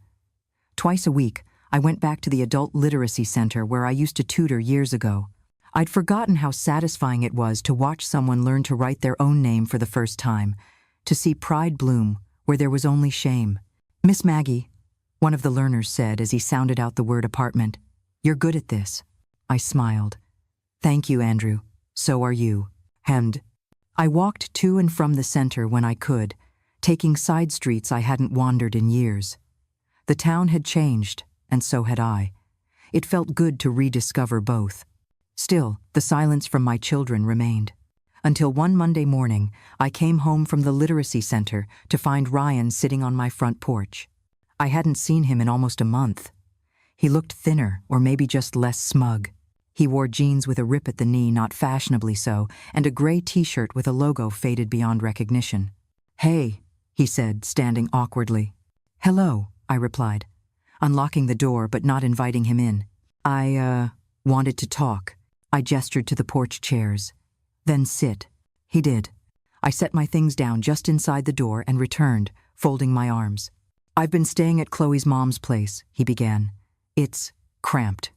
Twice a week, I went back to the adult literacy center where I used to tutor years ago. I'd forgotten how satisfying it was to watch someone learn to write their own name for the first time, to see pride bloom where there was only shame. "Miss Maggie," one of the learners said as he sounded out the word apartment, "you're good at this." I smiled. "Thank you, Andrew. So are you." And I walked to and from the center when I could, taking side streets I hadn't wandered in years. The town had changed, and so had I. It felt good to rediscover both. Still, the silence from my children remained. Until one Monday morning, I came home from the literacy center to find Ryan sitting on my front porch. I hadn't seen him in almost a month. He looked thinner, or maybe just less smug. He wore jeans with a rip at the knee, not fashionably so, and a gray t-shirt with a logo faded beyond recognition. "Hey," he said, standing awkwardly. "Hello," I replied, unlocking the door but not inviting him in. "I, wanted to talk." I gestured to the porch chairs. "Then sit." He did. I set my things down just inside the door and returned, folding my arms. "I've been staying at Chloe's mom's place," he began. "It's cramped."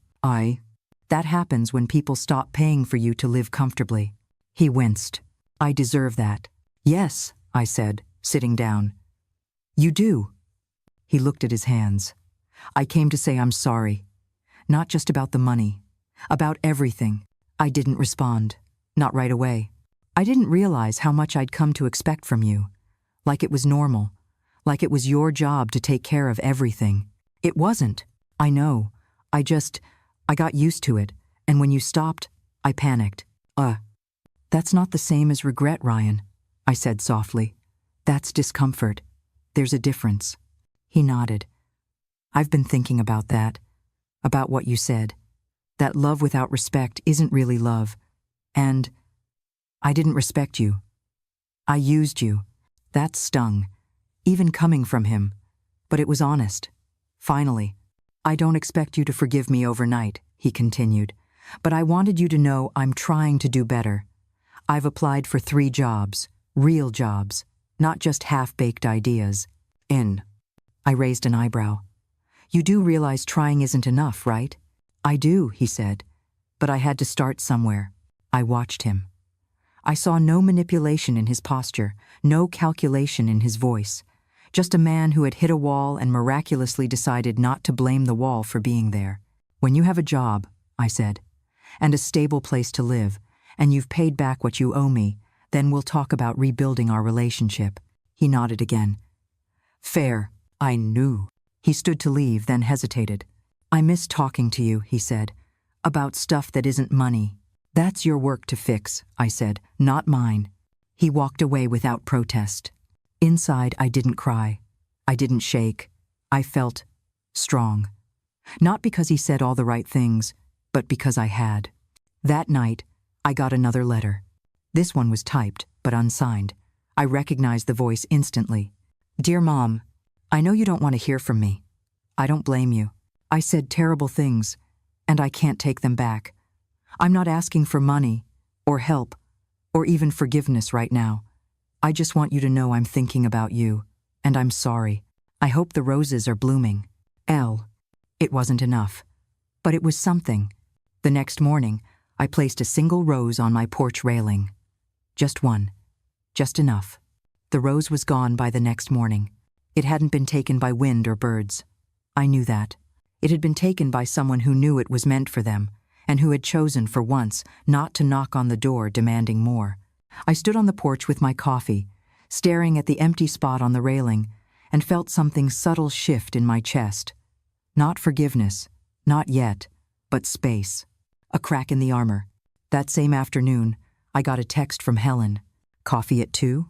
That happens when people stop paying for you to live comfortably." He winced. "I deserve that." "Yes," I said, sitting down. "You do." He looked at his hands. "I came to say I'm sorry. Not just about the money. About everything." I didn't respond. Not right away. I didn't realize how much I'd come to expect from you. Like it was normal. Like it was your job to take care of everything. It wasn't. I know. I got used to it, and when you stopped, I panicked. That's not the same as regret, Ryan," I said softly. "That's discomfort. There's a difference." He nodded. "I've been thinking about that. About what you said. That love without respect isn't really love. And I didn't respect you. I used you." That stung, even coming from him. But it was honest. Finally. "I don't expect you to forgive me overnight," he continued, "but I wanted you to know I'm trying to do better. I've applied for 3 jobs, real jobs, not just half-baked ideas." I raised an eyebrow. "You do realize trying isn't enough, right?" "I do," he said, "but I had to start somewhere." I watched him. I saw no manipulation in his posture, no calculation in his voice. Just a man who had hit a wall and miraculously decided not to blame the wall for being there. "When you have a job," I said, "and a stable place to live, and you've paid back what you owe me, then we'll talk about rebuilding our relationship." He nodded again. "Fair." I knew. He stood to leave, then hesitated. "I miss talking to you," he said, "about stuff that isn't money." "That's your work to fix," I said, "not mine." He walked away without protest. Inside, I didn't cry. I didn't shake. I felt strong. Not because he said all the right things, but because I had. That night, I got another letter. This one was typed, but unsigned. I recognized the voice instantly. "Dear Mom, I know you don't want to hear from me. I don't blame you. I said terrible things, and I can't take them back. I'm not asking for money, or help, or even forgiveness right now. I just want you to know I'm thinking about you, and I'm sorry. I hope the roses are blooming. L." It wasn't enough, but it was something. The next morning, I placed a single rose on my porch railing. Just one. Just enough. The rose was gone by the next morning. It hadn't been taken by wind or birds. I knew that. It had been taken by someone who knew it was meant for them, and who had chosen for once not to knock on the door demanding more. I stood on the porch with my coffee, staring at the empty spot on the railing, and felt something subtle shift in my chest. Not forgiveness, not yet, but space. A crack in the armor. That same afternoon, I got a text from Helen. "Coffee at 2?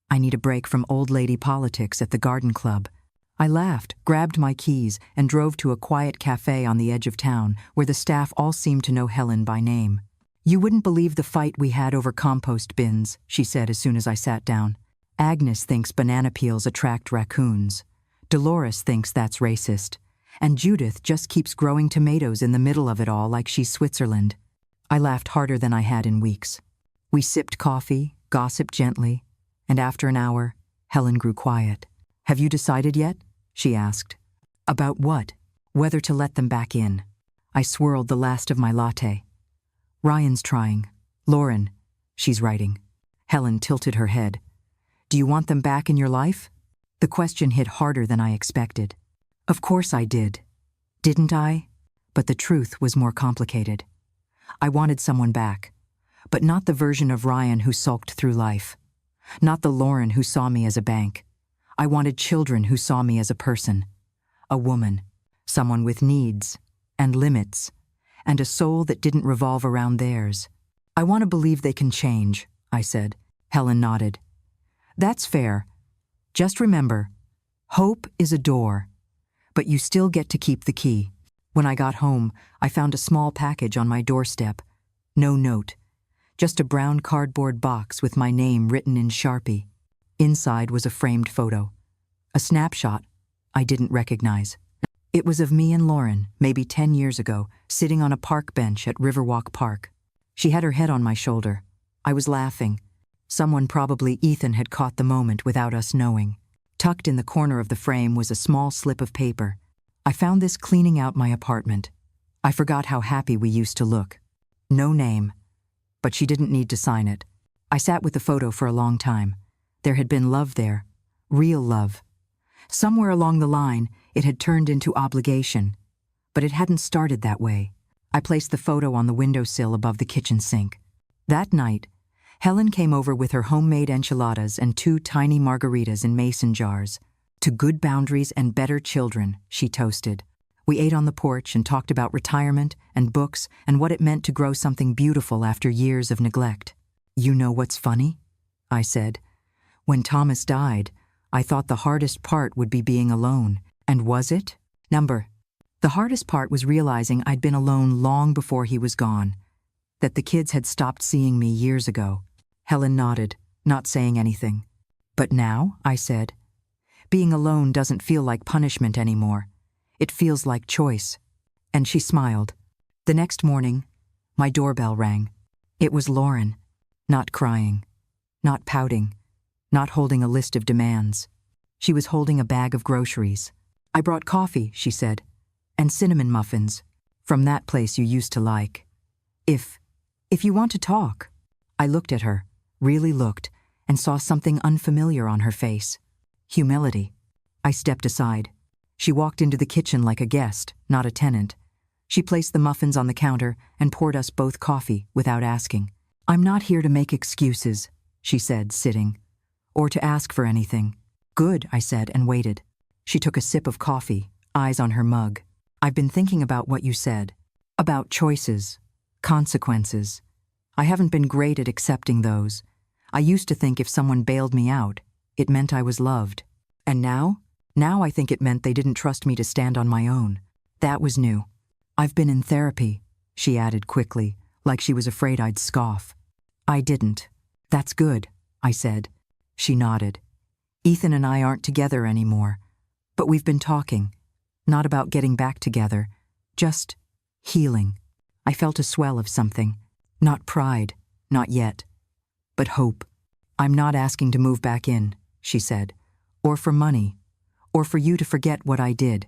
I need a break from old lady politics at the garden club." I laughed, grabbed my keys, and drove to a quiet cafe on the edge of town where the staff all seemed to know Helen by name. "You wouldn't believe the fight we had over compost bins," she said as soon as I sat down. "Agnes thinks banana peels attract raccoons. Dolores thinks that's racist. And Judith just keeps growing tomatoes in the middle of it all like she's Switzerland." I laughed harder than I had in weeks. We sipped coffee, gossiped gently, and after an hour, Helen grew quiet. "Have you decided yet?" she asked. "About what?" "Whether to let them back in." I swirled the last of my latte. "Ryan's trying. Lauren, she's writing." Helen tilted her head. "Do you want them back in your life?" The question hit harder than I expected. Of course I did. Didn't I? But the truth was more complicated. I wanted someone back, but not the version of Ryan who sulked through life. Not the Lauren who saw me as a bank. I wanted children who saw me as a person. A woman. Someone with needs and limits and a soul that didn't revolve around theirs. "I want to believe they can change," I said. Helen nodded. "That's fair. Just remember, hope is a door, but you still get to keep the key." When I got home, I found a small package on my doorstep. No note, just a brown cardboard box with my name written in Sharpie. Inside was a framed photo. A snapshot I didn't recognize. It was of me and Lauren, maybe 10 years ago, sitting on a park bench at Riverwalk Park. She had her head on my shoulder. I was laughing. Someone, probably Ethan, had caught the moment without us knowing. Tucked in the corner of the frame was a small slip of paper. I found this cleaning out my apartment. I forgot how happy we used to look. No name, but she didn't need to sign it. I sat with the photo for a long time. There had been love there, real love. Somewhere along the line, it had turned into obligation, but it hadn't started that way. I placed the photo on the windowsill above the kitchen sink. That night, Helen came over with her homemade enchiladas and 2 tiny margaritas in mason jars. "To good boundaries and better children," she toasted. We ate on the porch and talked about retirement and books and what it meant to grow something beautiful after years of neglect. "You know what's funny?" I said. "When Thomas died, I thought the hardest part would be being alone. And was it? The hardest part was realizing I'd been alone long before he was gone, that the kids had stopped seeing me years ago." Helen nodded, not saying anything. "But now," I said, "being alone doesn't feel like punishment anymore. It feels like choice." And she smiled. The next morning, my doorbell rang. It was Lauren, not crying, not pouting, not holding a list of demands. She was holding a bag of groceries. "I brought coffee," she said, "and cinnamon muffins, from that place you used to like. If you want to talk." I looked at her, really looked, and saw something unfamiliar on her face. Humility. I stepped aside. She walked into the kitchen like a guest, not a tenant. She placed the muffins on the counter and poured us both coffee without asking. "I'm not here to make excuses," she said, sitting, "or to ask for anything." "Good," I said, and waited. She took a sip of coffee, eyes on her mug. "I've been thinking about what you said. About choices, consequences. I haven't been great at accepting those. I used to think if someone bailed me out, it meant I was loved. And now I think it meant they didn't trust me to stand on my own. That was new. I've been in therapy," she added quickly, like she was afraid I'd scoff. "I didn't." "That's good," I said. She nodded. "Ethan and I aren't together anymore, but we've been talking. Not about getting back together, just healing." I felt a swell of something. Not pride, not yet, but hope. "I'm not asking to move back in," she said, "or for money, or for you to forget what I did.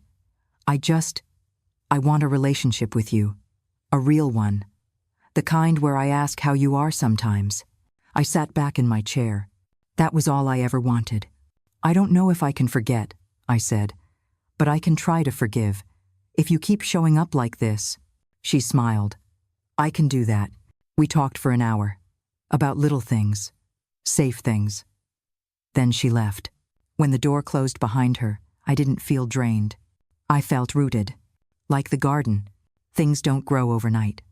I want a relationship with you, a real one, the kind where I ask how you are sometimes." I sat back in my chair. That was all I ever wanted. "I don't know if I can forget," I said, "but I can try to forgive. If you keep showing up like this." She smiled. "I can do that." We talked for an hour, about little things, safe things. Then she left. When the door closed behind her, I didn't feel drained. I felt rooted. Like the garden, things don't grow overnight.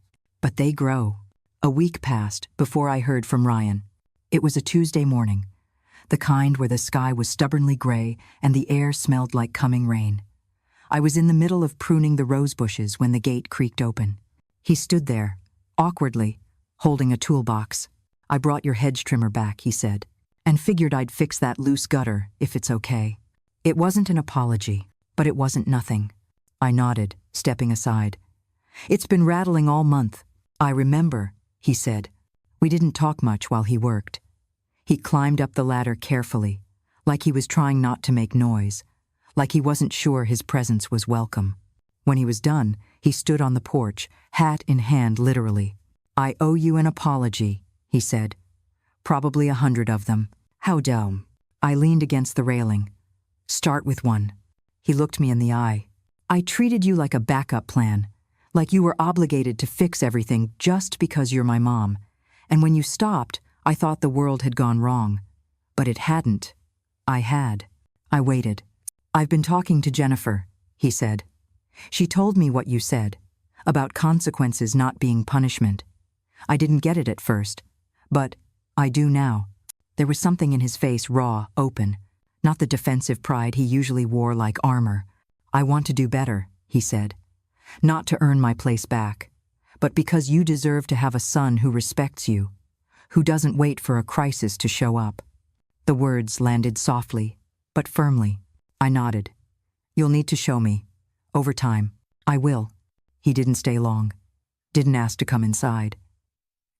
But they grow. A week passed before I heard from Ryan. It was a Tuesday morning, the kind where the sky was stubbornly gray and the air smelled like coming rain. I was in the middle of pruning the rose bushes when the gate creaked open. He stood there, awkwardly, holding a toolbox. "I brought your hedge trimmer back," he said, "and figured I'd fix that loose gutter if it's okay." It wasn't an apology, but it wasn't nothing. I nodded, stepping aside. "It's been rattling all month." "I remember," he said. We didn't talk much while he worked. He climbed up the ladder carefully, like he was trying not to make noise, like he wasn't sure his presence was welcome. When he was done, he stood on the porch, hat in hand literally. "I owe you an apology," he said. "Probably 100 of them. How dumb." I leaned against the railing. "Start with one." He looked me in the eye. "I treated you like a backup plan, like you were obligated to fix everything just because you're my mom. And when you stopped, I thought the world had gone wrong. But it hadn't. I had." I waited. "I've been talking to Jennifer," he said. "She told me what you said, about consequences not being punishment. I didn't get it at first, but I do now." There was something in his face raw, open, not the defensive pride he usually wore like armor. "I want to do better," he said. "Not to earn my place back, but because you deserve to have a son who respects you, who doesn't wait for a crisis to show up." The words landed softly, but firmly. I nodded. "You'll need to show me. Over time. I will." He didn't stay long. Didn't ask to come inside.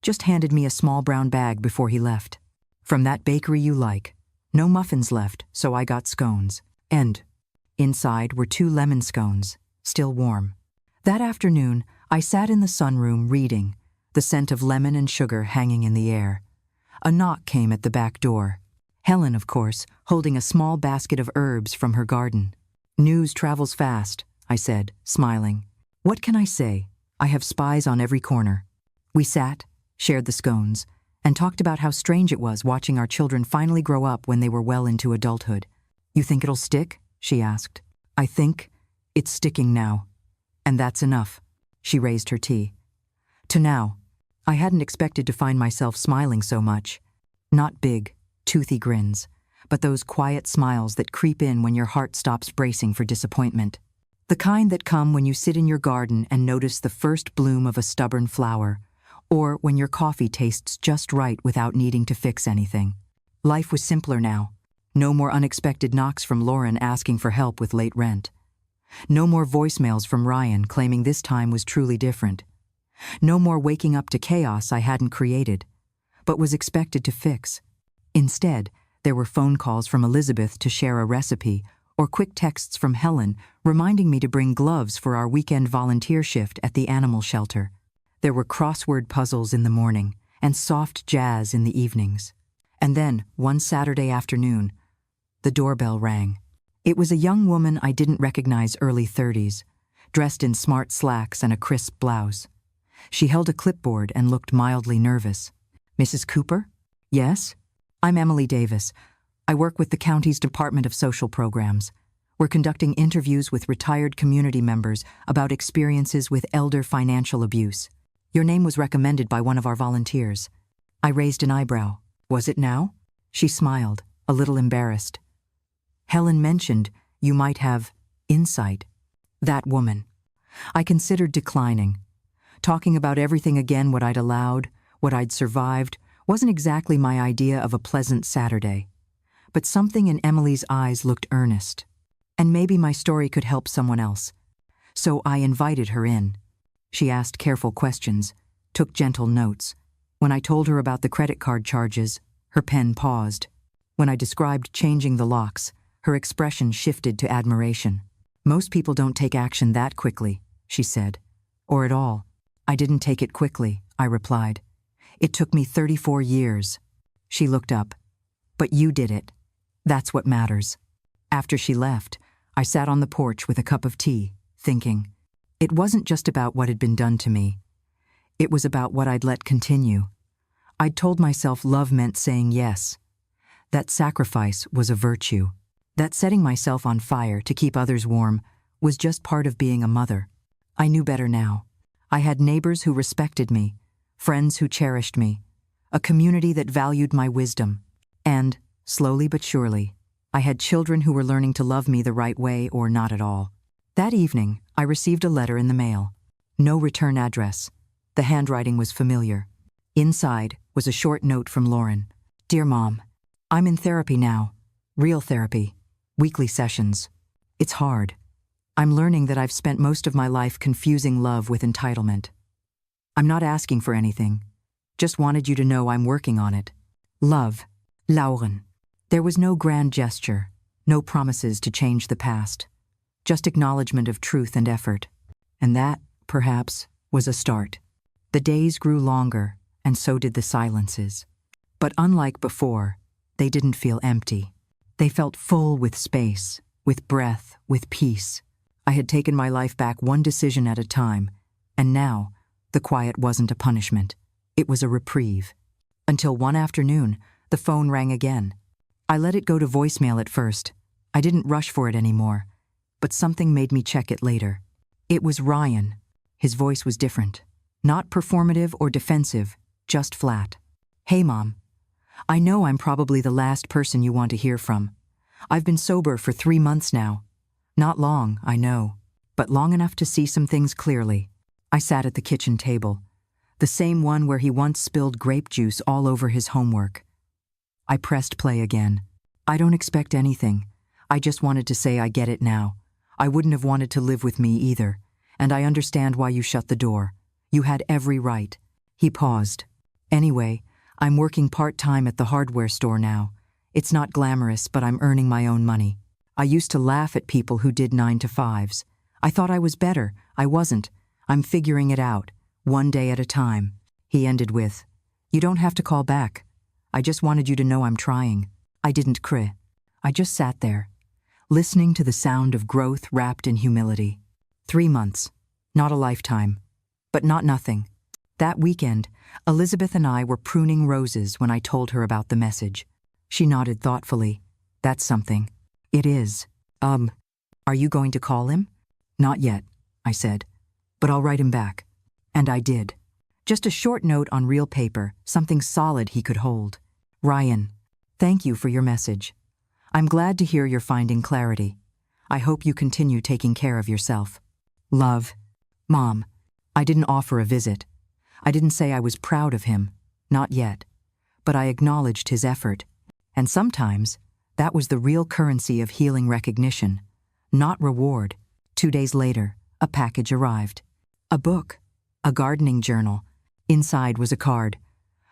Just handed me a small brown bag before he left. "From that bakery you like. No muffins left, so I got scones. And inside were 2 lemon scones, still warm." That afternoon, I sat in the sunroom reading, the scent of lemon and sugar hanging in the air. A knock came at the back door. Helen, of course, holding a small basket of herbs from her garden. "News travels fast," I said, smiling. "What can I say? I have spies on every corner." We sat, shared the scones, and talked about how strange it was watching our children finally grow up when they were well into adulthood. "You think it'll stick?" she asked. "I think it's sticking now. And that's enough." She raised her tea. To now, I hadn't expected to find myself smiling so much. Not big, toothy grins, but those quiet smiles that creep in when your heart stops bracing for disappointment. The kind that come when you sit in your garden and notice the first bloom of a stubborn flower, or when your coffee tastes just right without needing to fix anything. Life was simpler now. No more unexpected knocks from Lauren asking for help with late rent. No more voicemails from Ryan claiming this time was truly different. No more waking up to chaos I hadn't created, but was expected to fix. Instead, there were phone calls from Elizabeth to share a recipe, or quick texts from Helen reminding me to bring gloves for our weekend volunteer shift at the animal shelter. There were crossword puzzles in the morning and soft jazz in the evenings. And then, one Saturday afternoon, the doorbell rang. It was a young woman I didn't recognize, early 30s, dressed in smart slacks and a crisp blouse. She held a clipboard and looked mildly nervous. "Mrs. Cooper?" "Yes?" "I'm Emily Davis. I work with the county's Department of Social Programs. We're conducting interviews with retired community members about experiences with elder financial abuse. Your name was recommended by one of our volunteers." I raised an eyebrow. "Was it now?" She smiled, a little embarrassed. "Helen mentioned you might have insight." That woman. I considered declining. Talking about everything again, what I'd allowed, what I'd survived, wasn't exactly my idea of a pleasant Saturday. But something in Emily's eyes looked earnest. And maybe my story could help someone else. So I invited her in. She asked careful questions, took gentle notes. When I told her about the credit card charges, her pen paused. When I described changing the locks, her expression shifted to admiration. "Most people don't take action that quickly," she said. "Or at all." "I didn't take it quickly," I replied. "It took me 34 years. She looked up. "But you did it. That's what matters." After she left, I sat on the porch with a cup of tea, thinking. It wasn't just about what had been done to me. It was about what I'd let continue. I'd told myself love meant saying yes. That sacrifice was a virtue. That setting myself on fire to keep others warm was just part of being a mother. I knew better now. I had neighbors who respected me, friends who cherished me, a community that valued my wisdom. And, slowly but surely, I had children who were learning to love me the right way or not at all. That evening, I received a letter in the mail. No return address. The handwriting was familiar. Inside was a short note from Lauren. "Dear Mom, I'm in therapy now. Real therapy. Weekly sessions. It's hard. I'm learning that I've spent most of my life confusing love with entitlement. I'm not asking for anything. Just wanted you to know I'm working on it. Love, Lauren. There was no grand gesture, no promises to change the past, just acknowledgement of truth and effort. And that, perhaps, was a start. The days grew longer, and so did the silences. But unlike before, they didn't feel empty. They felt full with space, with breath, with peace. I had taken my life back one decision at a time, and now, the quiet wasn't a punishment. It was a reprieve. Until one afternoon, the phone rang again. I let it go to voicemail at first. I didn't rush for it anymore, but something made me check it later. It was Ryan. His voice was different. Not performative or defensive, just flat. "Hey, Mom. I know I'm probably the last person you want to hear from. I've been sober for 3 months now. Not long, I know, but long enough to see some things clearly." I sat at the kitchen table, the same one where he once spilled grape juice all over his homework. I pressed play again. "I don't expect anything. I just wanted to say I get it now. I wouldn't have wanted to live with me either, and I understand why you shut the door. You had every right." He paused. "Anyway, I'm working part-time at the hardware store now. It's not glamorous, but I'm earning my own money. I used to laugh at people who did 9 to 5s. I thought I was better. I wasn't. I'm figuring it out, one day at a time." He ended with, "You don't have to call back. I just wanted you to know I'm trying." I didn't cry. I just sat there, listening to the sound of growth wrapped in humility. 3 months. Not a lifetime. But not nothing. That weekend, Elizabeth and I were pruning roses when I told her about the message. She nodded thoughtfully. "That's something." "It is. Are you going to call him?" "Not yet," I said, "but I'll write him back." And I did. Just a short note on real paper, something solid he could hold. "Ryan, thank you for your message. I'm glad to hear you're finding clarity. I hope you continue taking care of yourself. Love, Mom." I didn't offer a visit. I didn't say I was proud of him, not yet, but I acknowledged his effort. And sometimes, that was the real currency of healing recognition, not reward. 2 days later, a package arrived. A book, a gardening journal. Inside was a card.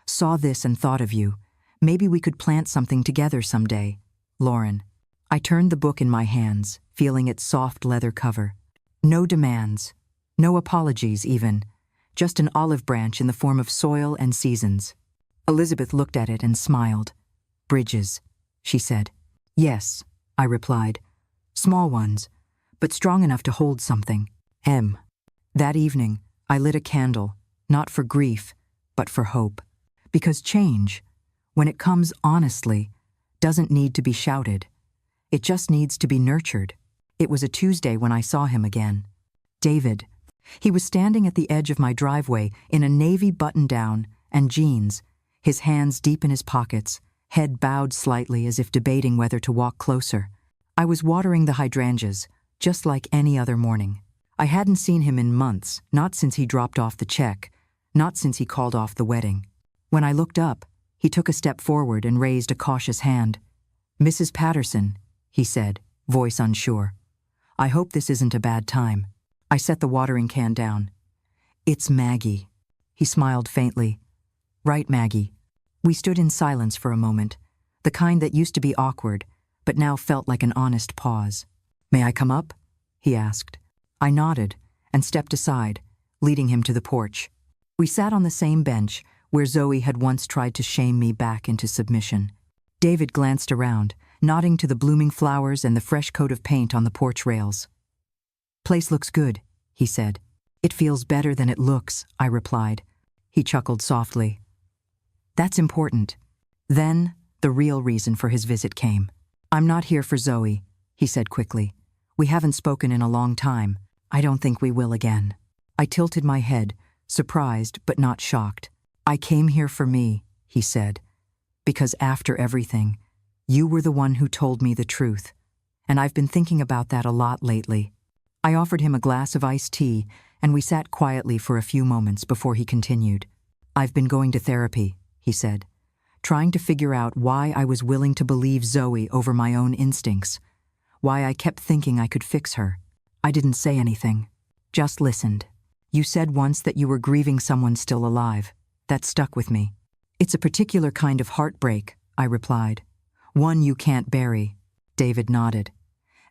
"Saw this and thought of you. Maybe we could plant something together someday. Lauren." I turned the book in my hands, feeling its soft leather cover. No demands, no apologies even, just an olive branch in the form of soil and seasons. Elizabeth looked at it and smiled. "Bridges," she said. "Yes," I replied. "Small ones, but strong enough to hold something." That evening, I lit a candle, not for grief, but for hope. Because change, when it comes honestly, doesn't need to be shouted. It just needs to be nurtured. It was a Tuesday when I saw him again. David. He was standing at the edge of my driveway in a navy button-down and jeans, his hands deep in his pockets, head bowed slightly as if debating whether to walk closer. I was watering the hydrangeas, just like any other morning. I hadn't seen him in months, not since he dropped off the check, not since he called off the wedding. When I looked up, he took a step forward and raised a cautious hand. "Mrs. Patterson," he said, voice unsure. "I hope this isn't a bad time." I set the watering can down. "It's Maggie." He smiled faintly. "Right, Maggie." We stood in silence for a moment, the kind that used to be awkward, but now felt like an honest pause. "May I come up?" he asked. I nodded and stepped aside, leading him to the porch. We sat on the same bench where Zoe had once tried to shame me back into submission. David glanced around, nodding to the blooming flowers and the fresh coat of paint on the porch rails. "Place looks good," he said. "It feels better than it looks," I replied. He chuckled softly. "That's important." Then, the real reason for his visit came. "I'm not here for Zoe," he said quickly. "We haven't spoken in a long time. I don't think we will again." I tilted my head, surprised but not shocked. "I came here for me," he said, "because after everything, you were the one who told me the truth, and I've been thinking about that a lot lately." I offered him a glass of iced tea, and we sat quietly for a few moments before he continued. "I've been going to therapy," he said, "trying to figure out why I was willing to believe Zoe over my own instincts, why I kept thinking I could fix her. I didn't say anything, just listened. You said once that you were grieving someone still alive. That stuck with me. It's a particular kind of heartbreak, I replied. One you can't bury. David nodded.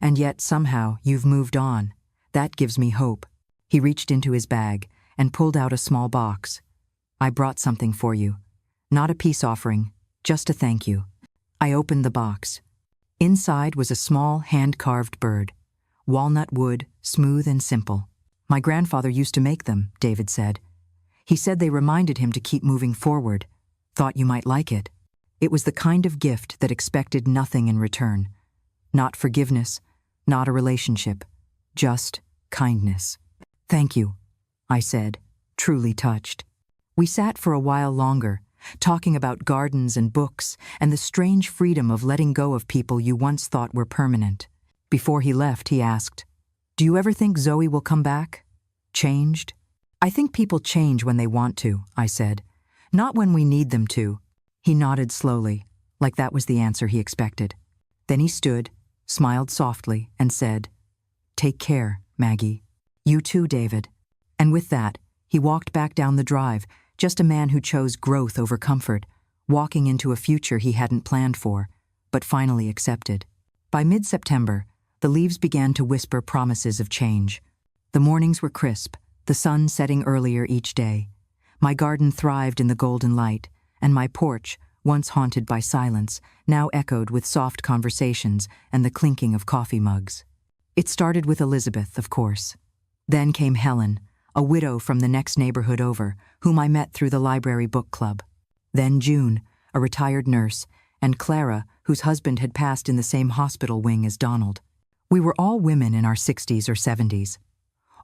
And yet, somehow, you've moved on. That gives me hope. He reached into his bag and pulled out a small box. I brought something for you. Not a peace offering, just a thank you. I opened the box. Inside was a small, hand-carved bird. Walnut wood, smooth and simple. My grandfather used to make them, David said. He said they reminded him to keep moving forward. Thought you might like it. It was the kind of gift that expected nothing in return. Not forgiveness, not a relationship, just kindness. Thank you, I said, truly touched. We sat for a while longer, talking about gardens and books and the strange freedom of letting go of people you once thought were permanent. Before he left, he asked, "Do you ever think Zoe will come back? Changed?" "I think people change when they want to," I said. "Not when we need them to." He nodded slowly, like that was the answer he expected. Then he stood, smiled softly, and said, "Take care, Maggie. You too, David." And with that, he walked back down the drive, just a man who chose growth over comfort, walking into a future he hadn't planned for, but finally accepted. By mid-September, the leaves began to whisper promises of change. The mornings were crisp, the sun setting earlier each day. My garden thrived in the golden light, and my porch, once haunted by silence, now echoed with soft conversations and the clinking of coffee mugs. It started with Elizabeth, of course. Then came Helen, a widow from the next neighborhood over, whom I met through the library book club. Then June, a retired nurse, and Clara, whose husband had passed in the same hospital wing as Donald. We were all women in our 60s or 70s.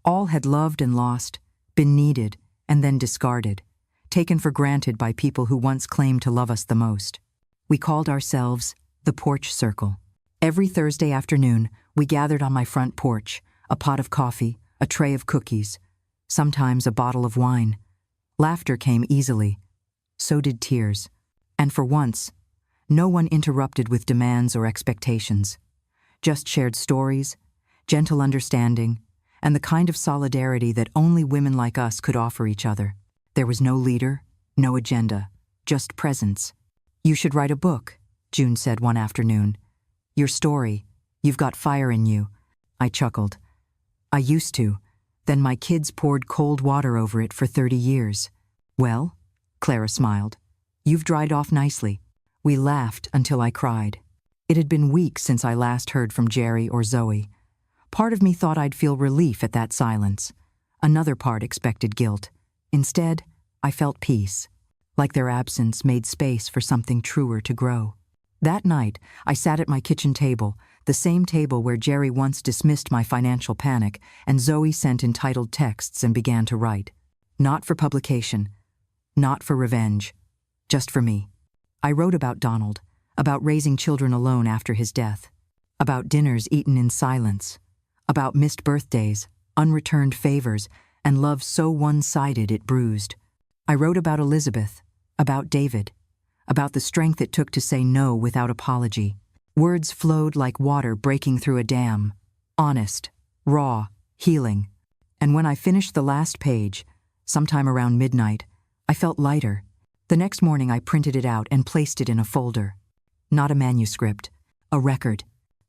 All had loved and lost, been needed, and then discarded, taken for granted by people who once claimed to love us the most. We called ourselves the Porch Circle. Every Thursday afternoon, we gathered on my front porch, a pot of coffee, a tray of cookies, sometimes a bottle of wine. Laughter came easily. So did tears. And for once, no one interrupted with demands or expectations. Just shared stories, gentle understanding, and the kind of solidarity that only women like us could offer each other. There was no leader, no agenda, just presence. "You should write a book," June said one afternoon. "Your story, you've got fire in you." I chuckled. "I used to. Then my kids poured cold water over it for 30 years. "Well," Clara smiled, "you've dried off nicely." We laughed until I cried. It had been weeks since I last heard from Jerry or Zoe. Part of me thought I'd feel relief at that silence. Another part expected guilt. Instead, I felt peace, like their absence made space for something truer to grow. That night, I sat at my kitchen table, the same table where Jerry once dismissed my financial panic, and Zoe sent entitled texts and began to write. Not for publication, not for revenge, just for me. I wrote about Donald, about raising children alone after his death, about dinners eaten in silence, about missed birthdays, unreturned favors, and love so one-sided it bruised. I wrote about Elizabeth, about David, about the strength it took to say no without apology. Words flowed like water breaking through a dam, honest, raw, healing. And when I finished the last page, sometime around midnight, I felt lighter. The next morning I printed it out and placed it in a folder. Not a manuscript, a record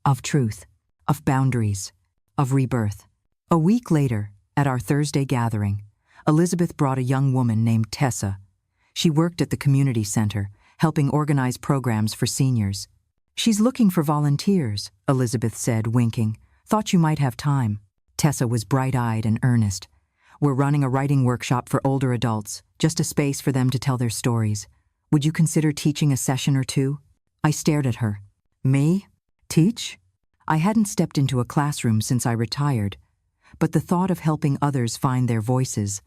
of truth, of boundaries, of rebirth. A week later, at our Thursday gathering, Elizabeth brought a young woman named Tessa. She worked at the community center, helping organize programs for seniors. "She's looking for volunteers," Elizabeth said, winking. "Thought you might have time." Tessa was bright-eyed and earnest. "We're running a writing workshop for older adults, just a space for them to tell their stories. Would you consider teaching a session or two?" I stared at her. Me? Teach? I hadn't stepped into a classroom since I retired, but the thought of helping others find their voices,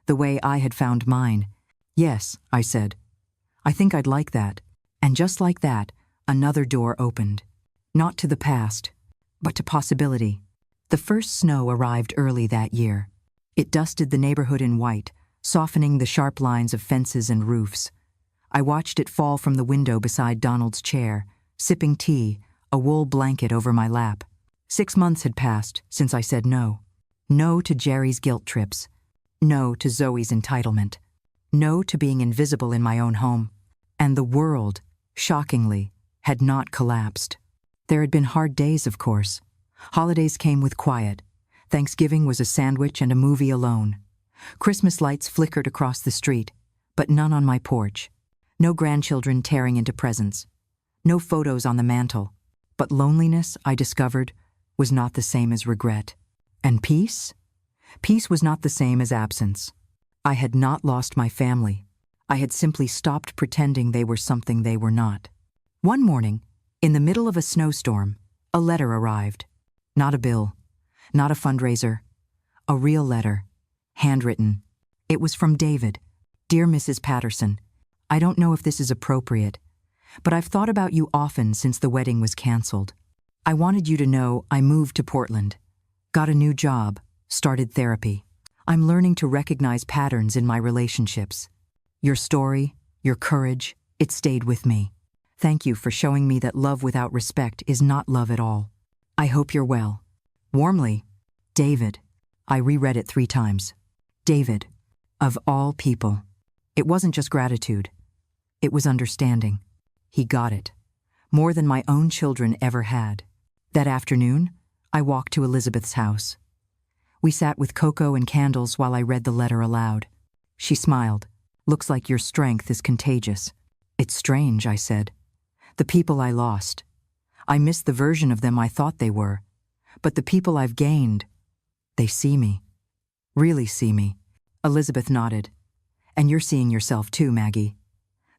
the way I had found mine. "Yes," I said. "I think I'd like that." And just like that, another door opened. Not to the past, but to possibility. The first snow arrived early that year. It dusted the neighborhood in white, softening the sharp lines of fences and roofs. I watched it fall from the window beside Donald's chair, sipping tea, a wool blanket over my lap. 6 months had passed since I said no. No to Jerry's guilt trips. No to Zoe's entitlement. No to being invisible in my own home. And the world shockingly, had not collapsed. There had been hard days, of course. Holidays came with quiet. Thanksgiving was a sandwich and a movie alone. Christmas lights flickered across the street, but none on my porch. No grandchildren tearing into presents. No photos on the mantel. But loneliness, I discovered, was not the same as regret. And peace? Peace was not the same as absence. I had not lost my family. I had simply stopped pretending they were something they were not. One morning, in the middle of a snowstorm, a letter arrived. Not a bill, not a fundraiser, a real letter, handwritten. It was from David. Dear Mrs. Patterson, I don't know if this is appropriate, but I've thought about you often since the wedding was canceled. I wanted you to know I moved to Portland, got a new job, started therapy. I'm learning to recognize patterns in my relationships. Your story, your courage, it stayed with me. Thank you for showing me that love without respect is not love at all. I hope you're well. Warmly, David. I reread it 3 times. David, of all people. It wasn't just gratitude. It was understanding. He got it. More than my own children ever had. That afternoon, I walked to Elizabeth's house. We sat with cocoa and candles while I read the letter aloud. She smiled. Looks like your strength is contagious. It's strange, I said. The people I lost. I miss the version of them I thought they were. But the people I've gained, they see me. Really see me. Elizabeth nodded. And you're seeing yourself too, Maggie.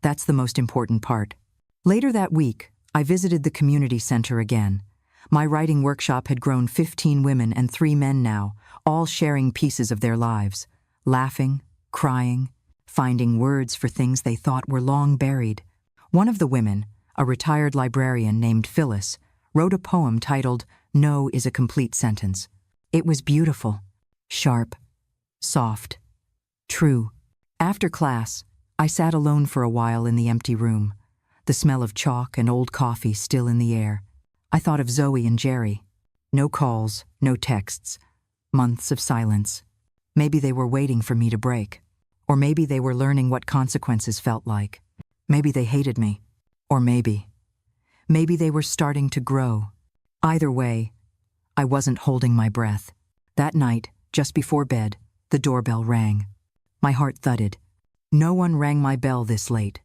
That's the most important part. Later that week, I visited the community center again. My writing workshop had grown 15 women and 3 men now, all sharing pieces of their lives, laughing, crying, finding words for things they thought were long buried. One of the women, a retired librarian named Phyllis, wrote a poem titled No is a Complete Sentence. It was beautiful, sharp, soft, true. After class, I sat alone for a while in the empty room, the smell of chalk and old coffee still in the air. I thought of Zoe and Jerry. No calls, no texts, months of silence. Maybe they were waiting for me to break. Or maybe they were learning what consequences felt like. Maybe they hated me. Or maybe they were starting to grow. Either way, I wasn't holding my breath. That night, just before bed, the doorbell rang. My heart thudded. No one rang my bell this late.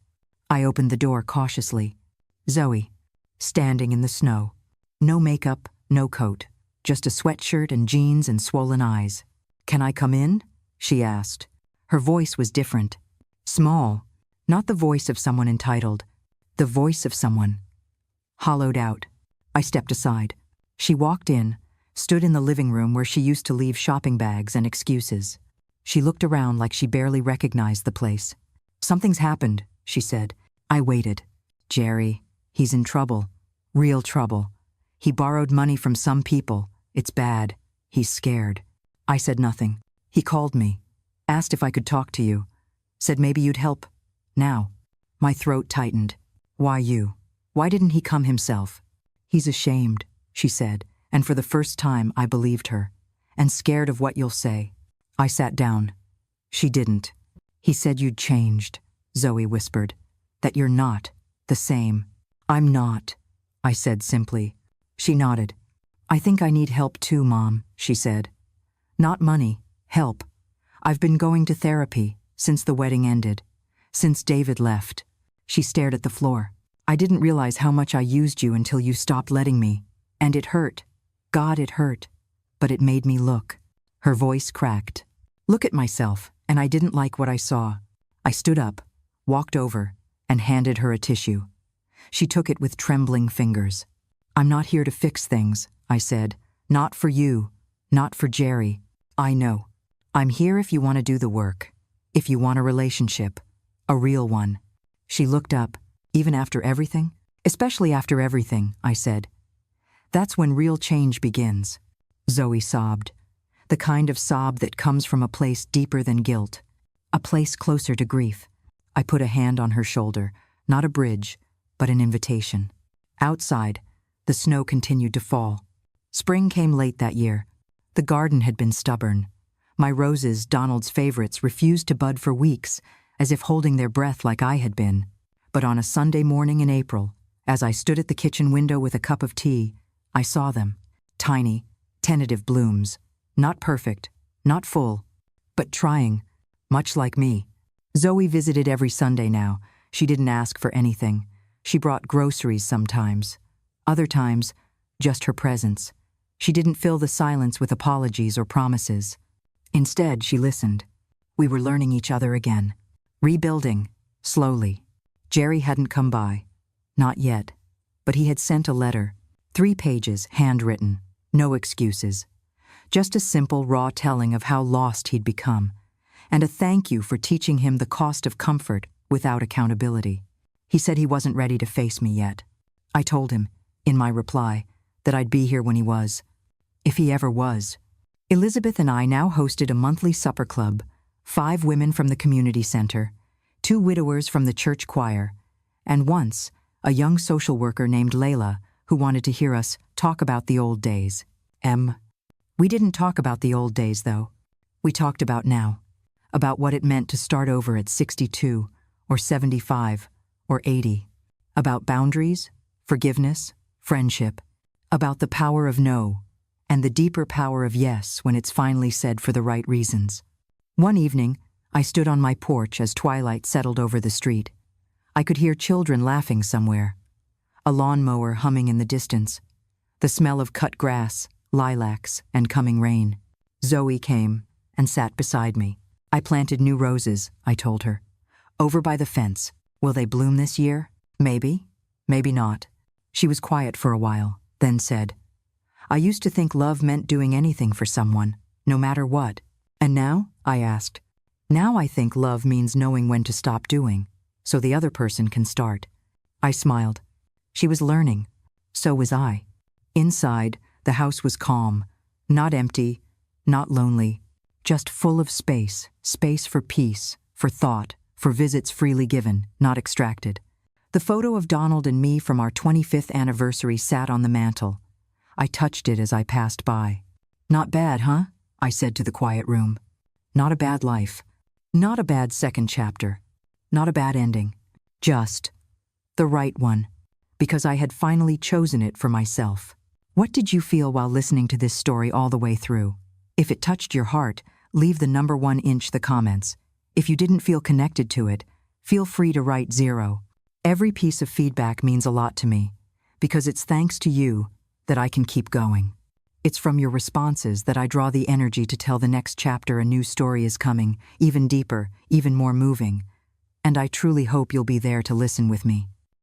I opened the door cautiously. Zoe, standing in the snow. No makeup, no coat, just a sweatshirt and jeans and swollen eyes. Can I come in? She asked. Her voice was different. Small, not the voice of someone entitled, the voice of someone. Hollowed out. I stepped aside. She walked in, stood in the living room where she used to leave shopping bags and excuses. She looked around like she barely recognized the place. Something's happened, she said. I waited. Jerry, he's in trouble. Real trouble. He borrowed money from some people. It's bad. He's scared. I said nothing. He called me. Asked if I could talk to you. Said maybe you'd help. Now. My throat tightened. Why you? Why didn't he come himself? He's ashamed, she said, and for the first time I believed her. And scared of what you'll say. I sat down. She didn't. He said you'd changed, Zoe whispered. That you're not the same. I'm not, I said simply. She nodded. I think I need help too, Mom, she said. Not money, help. I've been going to therapy since the wedding ended, since David left. She stared at the floor. I didn't realize how much I used you until you stopped letting me. And it hurt. God, it hurt. But it made me look. Her voice cracked. Look at myself, and I didn't like what I saw. I stood up, walked over, and handed her a tissue. She took it with trembling fingers. I'm not here to fix things, I said. Not for you, not for Jerry. I know. I'm here if you want to do the work. If you want a relationship. A real one. She looked up. Even after everything? Especially after everything, I said. That's when real change begins. Zoe sobbed. The kind of sob that comes from a place deeper than guilt. A place closer to grief. I put a hand on her shoulder, not a bridge, but an invitation. Outside, the snow continued to fall. Spring came late that year. The garden had been stubborn. My roses, Donald's favorites, refused to bud for weeks, as if holding their breath like I had been. But on a Sunday morning in April, as I stood at the kitchen window with a cup of tea, I saw them. Tiny, tentative blooms. Not perfect, not full, but trying, much like me. Zoe visited every Sunday now. She didn't ask for anything. She brought groceries sometimes. Other times, just her presence. She didn't fill the silence with apologies or promises. Instead, she listened. We were learning each other again. Rebuilding, slowly. Jerry hadn't come by. Not yet. But he had sent a letter. 3 pages, handwritten. No excuses. Just a simple, raw telling of how lost he'd become. And a thank you for teaching him the cost of comfort without accountability. He said he wasn't ready to face me yet. I told him, in my reply, that I'd be here when he was. If he ever was. Elizabeth and I now hosted a monthly supper club, 5 women from the community center, 2 widowers from the church choir, and once, a young social worker named Layla who wanted to hear us talk about the old days. We didn't talk about the old days, though. We talked about now. About what it meant to start over at 62, or 75, or 80. About boundaries, forgiveness, friendship. About the power of no, and the deeper power of yes when it's finally said for the right reasons. One evening, I stood on my porch as twilight settled over the street. I could hear children laughing somewhere. A lawnmower humming in the distance. The smell of cut grass, lilacs, and coming rain. Zoe came and sat beside me. I planted new roses, I told her. Over by the fence. Will they bloom this year? Maybe. Maybe not. She was quiet for a while, then said, I used to think love meant doing anything for someone, no matter what. And now? I asked. Now I think love means knowing when to stop doing, so the other person can start. I smiled. She was learning. So was I. Inside, the house was calm, not empty, not lonely, just full of space, space for peace, for thought, for visits freely given, not extracted. The photo of Donald and me from our 25th anniversary sat on the mantel. I touched it as I passed by. Not bad, huh? I said to the quiet room. Not a bad life. Not a bad second chapter. Not a bad ending. Just the right one, because I had finally chosen it for myself. What did you feel while listening to this story all the way through? If it touched your heart, leave the number 1 inch the comments. If you didn't feel connected to it, feel free to write 0. Every piece of feedback means a lot to me, because it's thanks to you that I can keep going. It's from your responses that I draw the energy to tell the next chapter a new story is coming, even deeper, even more moving. And I truly hope you'll be there to listen with me.